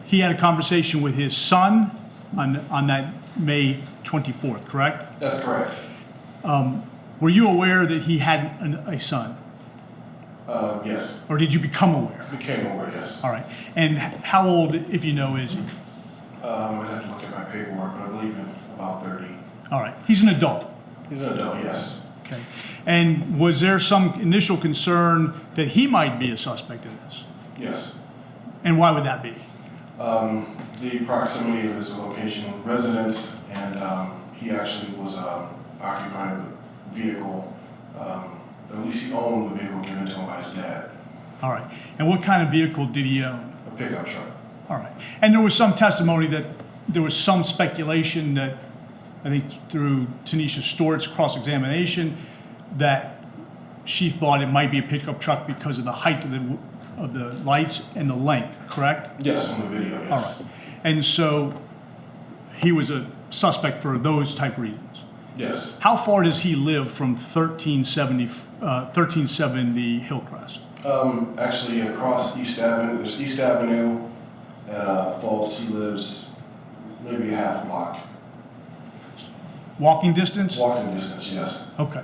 he had a conversation with his son on that May 24th, correct? That's correct. Were you aware that he had a son? Yes. Or did you become aware? Became aware, yes. All right. And how old, if you know, is he? I'd have to look at my paperwork, but I believe in about 30. All right. He's an adult. He's an adult, yes. Okay. And was there some initial concern that he might be a suspect in this? Yes. And why would that be? The proximity of his location residence, and he actually was occupying the vehicle, at least he owned the vehicle given to him by his dad. All right. And what kind of vehicle did he own? A pickup truck. All right. And there was some testimony that there was some speculation that I think through Tanisha Stewart's cross-examination, that she thought it might be a pickup truck because of the height of the lights and the length, correct? Yes, in the video, yes. All right. And so he was a suspect for those type reasons. Yes. How far does he live from 1370 Hillcrest? Actually, across East Avenue, there's East Avenue at Fultz. He lives maybe a half block. Walking distance? Walking distance, yes. Okay.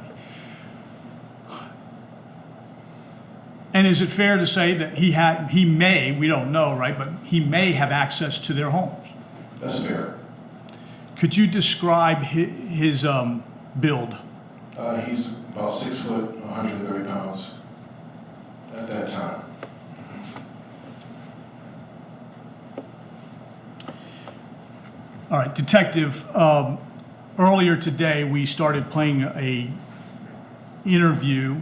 And is it fair to say that he may, we don't know, right, but he may have access to their homes? That's fair. Could you describe his build? He's about 6 foot, 130 pounds at that time. All right, Detective, earlier today we started playing a interview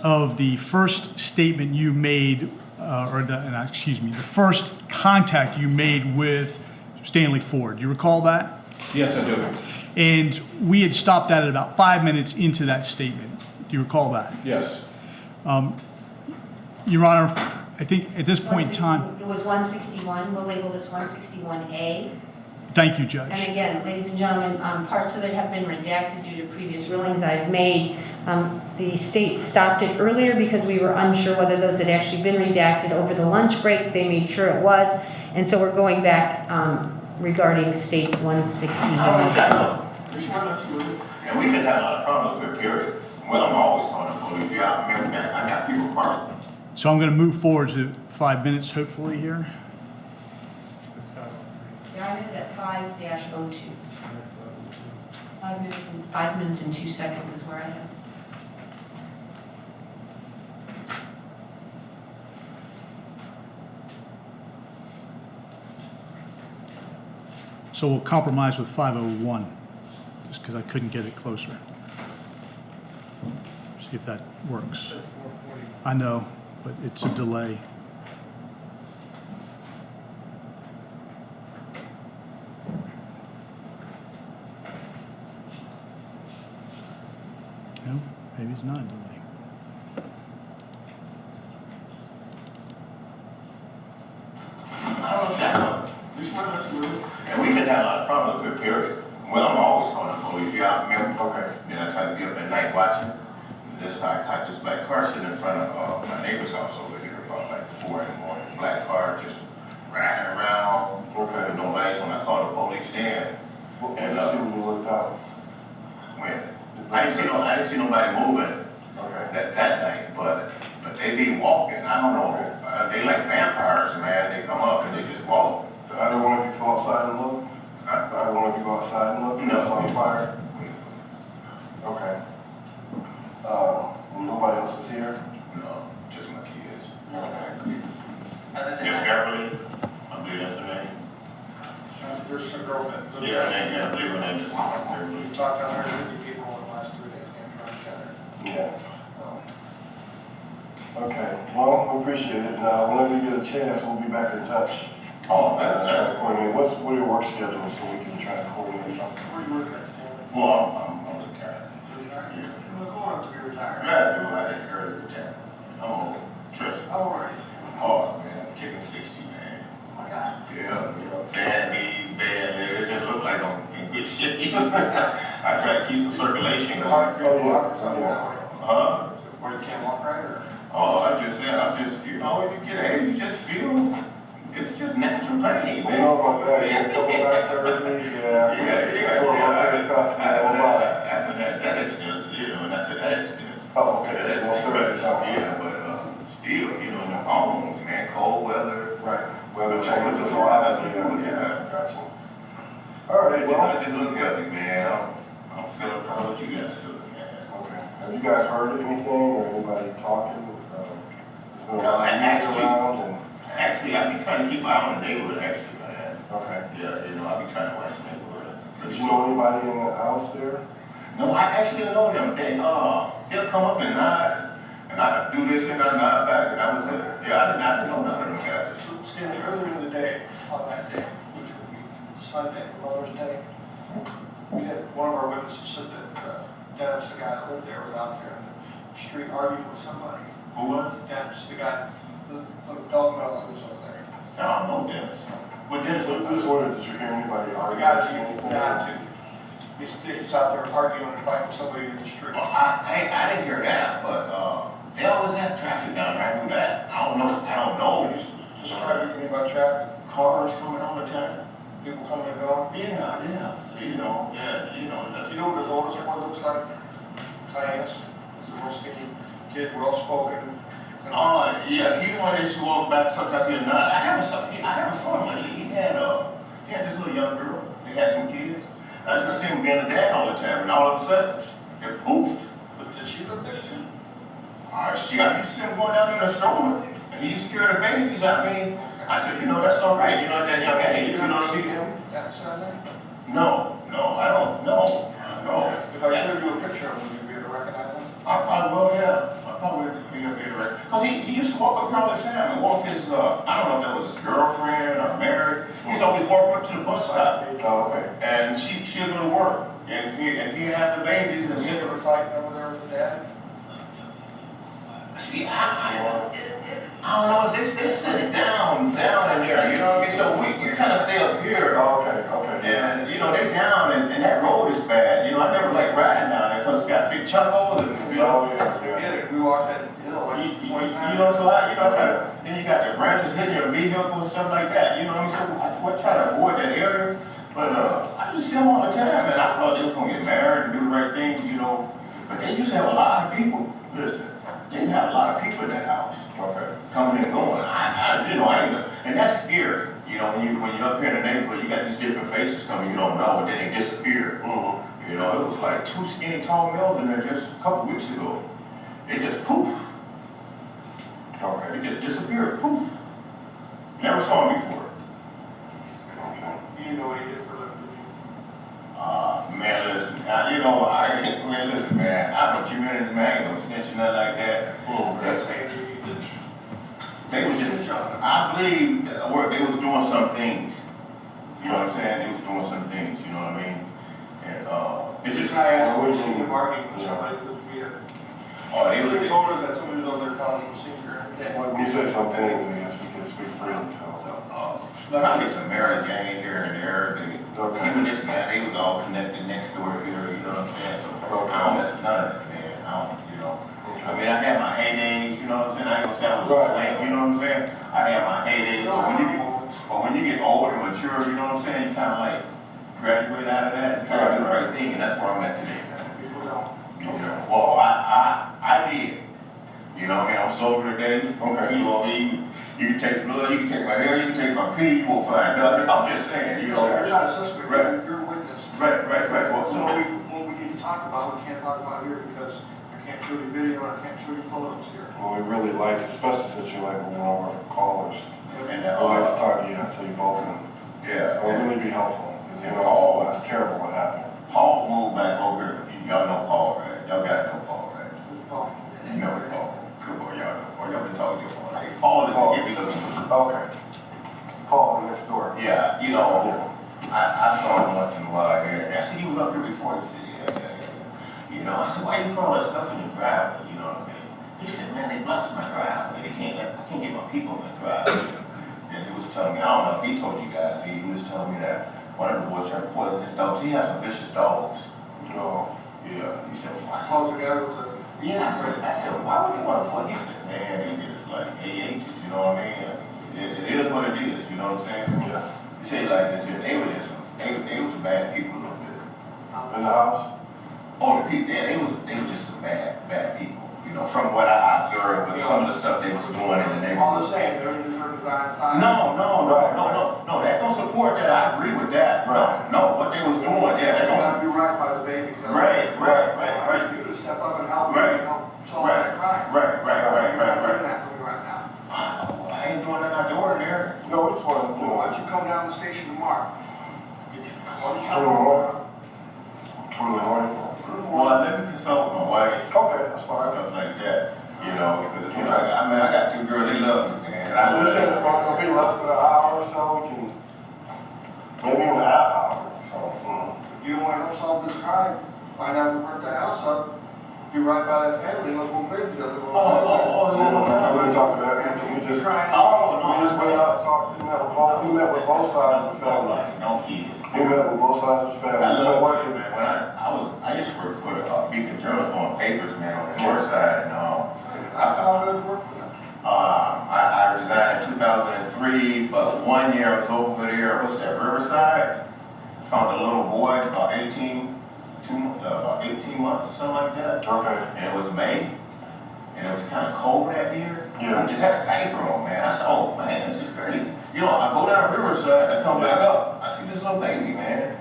of the first statement you made, the first contact you made with Stanley Ford. You recall that? Yes, I do. And we had stopped that at about 5 minutes into that statement. Do you recall that? Yes. Your Honor, I think at this point in time... It was 161, we'll label this 161A. Thank you, Judge. And again, ladies and gentlemen, parts of it have been redacted due to previous rulings I've made. The state stopped it earlier because we were unsure whether those had actually been redacted. Over the lunch break, they made sure it was. And so we're going back regarding states 161. And we could have a lot of problems with period. Well, I'm always going to believe you. I got people parked. So I'm going to move forward to 5 minutes, hopefully, here. Yeah, I have it at 5-02. 5 minutes and 2 seconds is where I am. So we'll compromise with 5:01, just because I couldn't get it closer. See if that works. I know, but it's a delay. No, maybe it's not a delay. And we could have a lot of problems with period. Well, I'm always going to believe you. I remember, okay, then I try to be up at night watching. I caught this black car sitting in front of my neighbor's house over here about like 4 in the morning. Black car just riding around, with no lights when I called the police in. What did you see when you looked out? When? I didn't see nobody moving that night, but they be walking. I don't know. They like vampires, man. They come up and they just walk. Either one of you go outside and look? Either one of you go outside and look? No. It's on fire? Okay. Nobody else was here? No, just my kids. Okay. Yeah, Beverly, I believe that's the name. There's a girl that. Yeah, I believe her name is Beverly. We talked to 150 people in the last 3 days in front of each other. Yeah. Okay, well, we appreciate it. Whenever you get a chance, we'll be back in touch. Oh, Try that's to coordinate. What are your work schedules so we can try to coordinate something? Where are you working at? Well, I'm retired. You're retired? Yeah. Well, go on to be retired. I do. I had early retirement. I'm old. Trust me. How old are you? Oh, man, I'm kicking 60, man. Oh my God. Yeah, bad knees, bad legs. It just look like I'm in good shape. I try to keep some circulation going. Where you can't walk right or? Oh, you get age, you just feel, it's just natural pain, man. You know about that? You had a couple of back surgeries? Yeah. It's tore rotator cuff and the whole body. After that extent, not to that extent. Oh, okay. That's No surgery. yeah, but still, in the bones, man, cold weather. Right. Weather Just changes with a the lot. rise, Yeah. Gotcha. All right, I well. just look healthy, man. I'm feeling proud of what you guys feeling, man. Okay. Have you guys heard anything or anybody talking? There's been a lot of news around and. Actually, I be trying to keep an eye on the neighborhood, actually, man. Okay. Yeah, I be trying to watch the neighborhood. Did you know anybody in the house there? No, I actually know them. They'll come up and nod, and I do this and I nod back, and I was I didn't know none of them guys. Stanley, earlier in the day, on that day, Sunday, Mother's Day. We had one of our witnesses said that Dennis, the guy that lived there, was out there in the street arguing with somebody. Who was? Dennis, the guy, the dog mellow lives over there. I don't know Dennis. But Dennis, I just wondered, did you hear anybody The arguing? guy, See anything? he's out there arguing and fighting with somebody in the street. well, I didn't hear that, but, they always have traffic down there, I knew that. I don't know. Just arguing about traffic, Cars coming all the time. people coming and going. Yeah, you know, that's, You know what his oldest boy looks like? Caius. He's a real skinny kid, well spoken. yeah, he wanted to walk back sometimes he not. I haven't saw him lately. He had this little young girl. They had some kids. I just seen him being a dad all the time, and all of a sudden, it poofed. But did she live there too? I used to see him going down in the stroller, and he used to carry the babies. I mean, I said, that's all right. At that young age, You never see him that Sunday? No, I don't know. No. If I showed you a picture of him, would you be able to recognize him? I probably will, yeah. I probably will be able to right. Because he used to walk up here all the time and walk his, I don't know if that was his girlfriend or married. He used to always walk up to the bus stop. Oh, okay. And she'd go to work. And he had the babies and Is he he ever fighting over there with the dad? See, I don't know, they sit down in there, so we kind of stay up here. Oh, okay. And, they down, and that road is bad. I never like riding down there because it's got big chuckles and, Oh, yeah. We walked that hill like then you got the branches hitting your vehicle and stuff like that, so I try to avoid that area. But, I just see them all the time, and I thought they was going to get married and do the right thing, But they used to have a lot of people, listen, they have a lot of people in that house. Okay. Coming and going. And that's scary. When you're up here in the neighborhood, you got these different faces coming, you don't know, and then they disappear. Mm-hmm. It was like 2 skinny tall males in there just a couple weeks ago. They just poof. Okay. They just disappeared. Poof. Never saw them before. Okay. You know what he did for a living? Man, listen. Listen, man. I'm a community man, no snitching, nothing like that. They was just, I believe they was doing some things. You know what I'm saying? They was doing some things, you know what I mean? And it's just. I asked him, was he arguing with somebody who was via? Oh, they was. He told us that somebody was over there calling him a senior. When you say some things, I guess we can speak freely, so. I get some marriage gang here and there. Okay. Even this guy, they was all connected next door here, you know what I'm saying? So I don't mess with none of that, man. I don't. I mean, I had my heydays, you know what I'm saying? I ain't gonna say I was a saint, you know what I'm saying? I had my heydays, but when you get old and mature, you know what I'm saying? You kind of like graduate out of that and try to do the right thing, and that's where I'm at today, man. Well, I did. I'm sober today. Okay. You can take blood, you can take my hair, you can take my pee, you won't find nothing. I'm just saying, You're not a suspect, Right. you're a witness. Right. Well, So what we need to talk about, we can't talk about here because I can't show you video and I can't show you photos here. Well, we really like, especially since you're like one of our callers, and we'd like to talk to you, I'll tell you both, and it would really be helpful, because it's terrible what happened. Paul moved back over here. Y'all know Paul, right? Y'all got to know Paul, right? Paul. You know Paul. Good boy, y'all know Paul. Y'all been talking to Paul. Paul is the give me looking. Okay. Paul, next door. Yeah, I saw him once in a while here. And I said, he was up here before. He said, yeah. I said, why you put all that stuff in your driveway? You know what I mean? He said, man, they blocked my driveway. I can't get my people in the driveway. And he was telling me, I don't know if he told you guys, he was telling me that one of the boys tried to poison his dogs. He has some vicious dogs. No. Yeah. He said, why? Paul's the guy with the... Yeah, I said, why would they want to poison? He said, man, they just like AHs, you know what I mean? It is what it is, you know what I'm saying? Yeah. He said like this, they were just they were some bad people up there. In the house? Oh, the people, they were just some bad people. From what I observed with some of the stuff they was doing in the neighborhood. All the same, they're in different time. No, that don't support that. I agree with that. Right. No, what they was doing, that You don't gotta do right by the baby. Right. You to step up and help me and help solve that crime. Right. You're doing that for me right now. I ain't doing nothing out the ordinary. No, it's one. Why don't you come down to the station tomorrow? Come in the morning. Well, let me consult with my wife. Okay, that's fine. Stuff like that. Because I got 2 girls, they love me, man. Listen, it's not gonna be less than an hour or so, we can, maybe even a half night, find out who burnt the house up, be right by that family, let's move in together. We didn't talk about that. We just went out, talked, we met with both sides of the family. No kids. We met with both sides of the family. I We love been working, working. man. When I used to work for the Beacon Journal doing papers, man, on the north side, and That's how it worked for them. I resigned in 2003, but 1 year I was over there, what's that, Riverside? Found a little boy, about 18 months or something like that. Okay. And it was May, and it was kind of cold that year. Yeah. I just had a diaper on, man. I said, oh man, this is crazy. You know, I go down Riverside and I come back up, I see this little baby, man.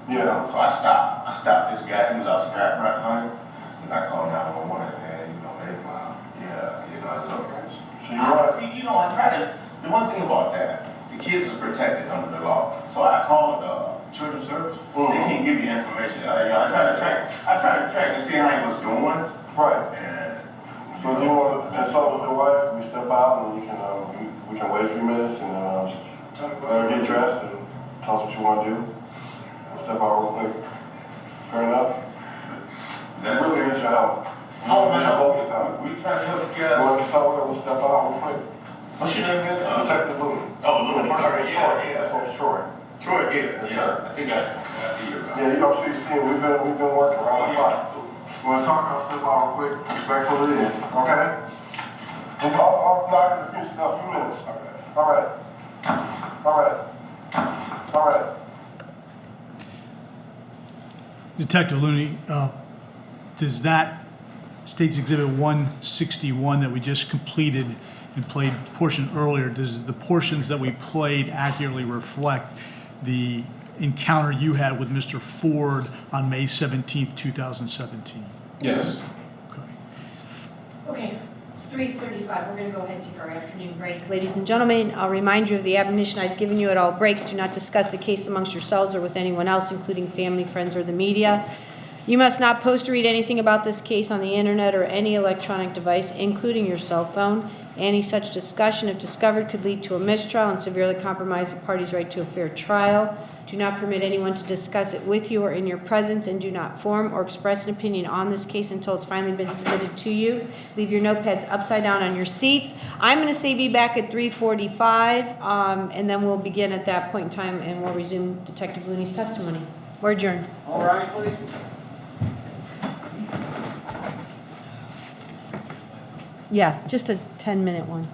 Yeah. So I stopped this guy, he was out strapping right behind him, and I called 911, man, you know, So you're right. see, I try to, the one thing about that, the kids are protected under the law. So I called Children's Service, they can't give you information. I try to track and see how he was doing. Right. And, So do you want to consult with your wife? We step out and we can wait a few minutes and let her get dressed and tell us what you want to do. And step out real quick. Fair enough? that Really need your help. Oh, We need your help to come. we try to help you You guys. want to consult with her? We'll step out real quick. What's your name again? Detective Looney. Oh, Looney. Yeah. That's what's Troy. Troy, yeah. Yes, sir. I think I see you. Yeah, you know, sure you see him. We've been working around the clock. You want to talk? I'll step out real quick, respectfully, okay? I'll knock in a few minutes. Okay. All right. All right. All right. Detective Looney, does that State's Exhibit 161 that we just completed and played portion earlier, does the portions that we played accurately reflect the encounter you had with Mr. Ford on May 17th, 2017? Yes. Okay. Okay, it's 3:35. We're going to go ahead and take our afternoon break. Ladies and gentlemen, I'll remind you of the admonition I've given you at all breaks. Do not discuss the case amongst yourselves or with anyone else, including family, friends, or the media. You must not post or read anything about this case on the internet or any electronic device, including your cell phone. Any such discussion, if discovered, could lead to a mistrial and severely compromise the party's right to a fair trial. Do not permit anyone to discuss it with you or in your presence, and do not form or express an opinion on this case until it's finally been submitted to you. Leave your notepads upside down on your seats. I'm going to say be back at 3:45, and then we'll begin at that point in time, and we'll resume Detective Looney's testimony. We're adjourned. All right, please. Yeah, just a 10-minute one.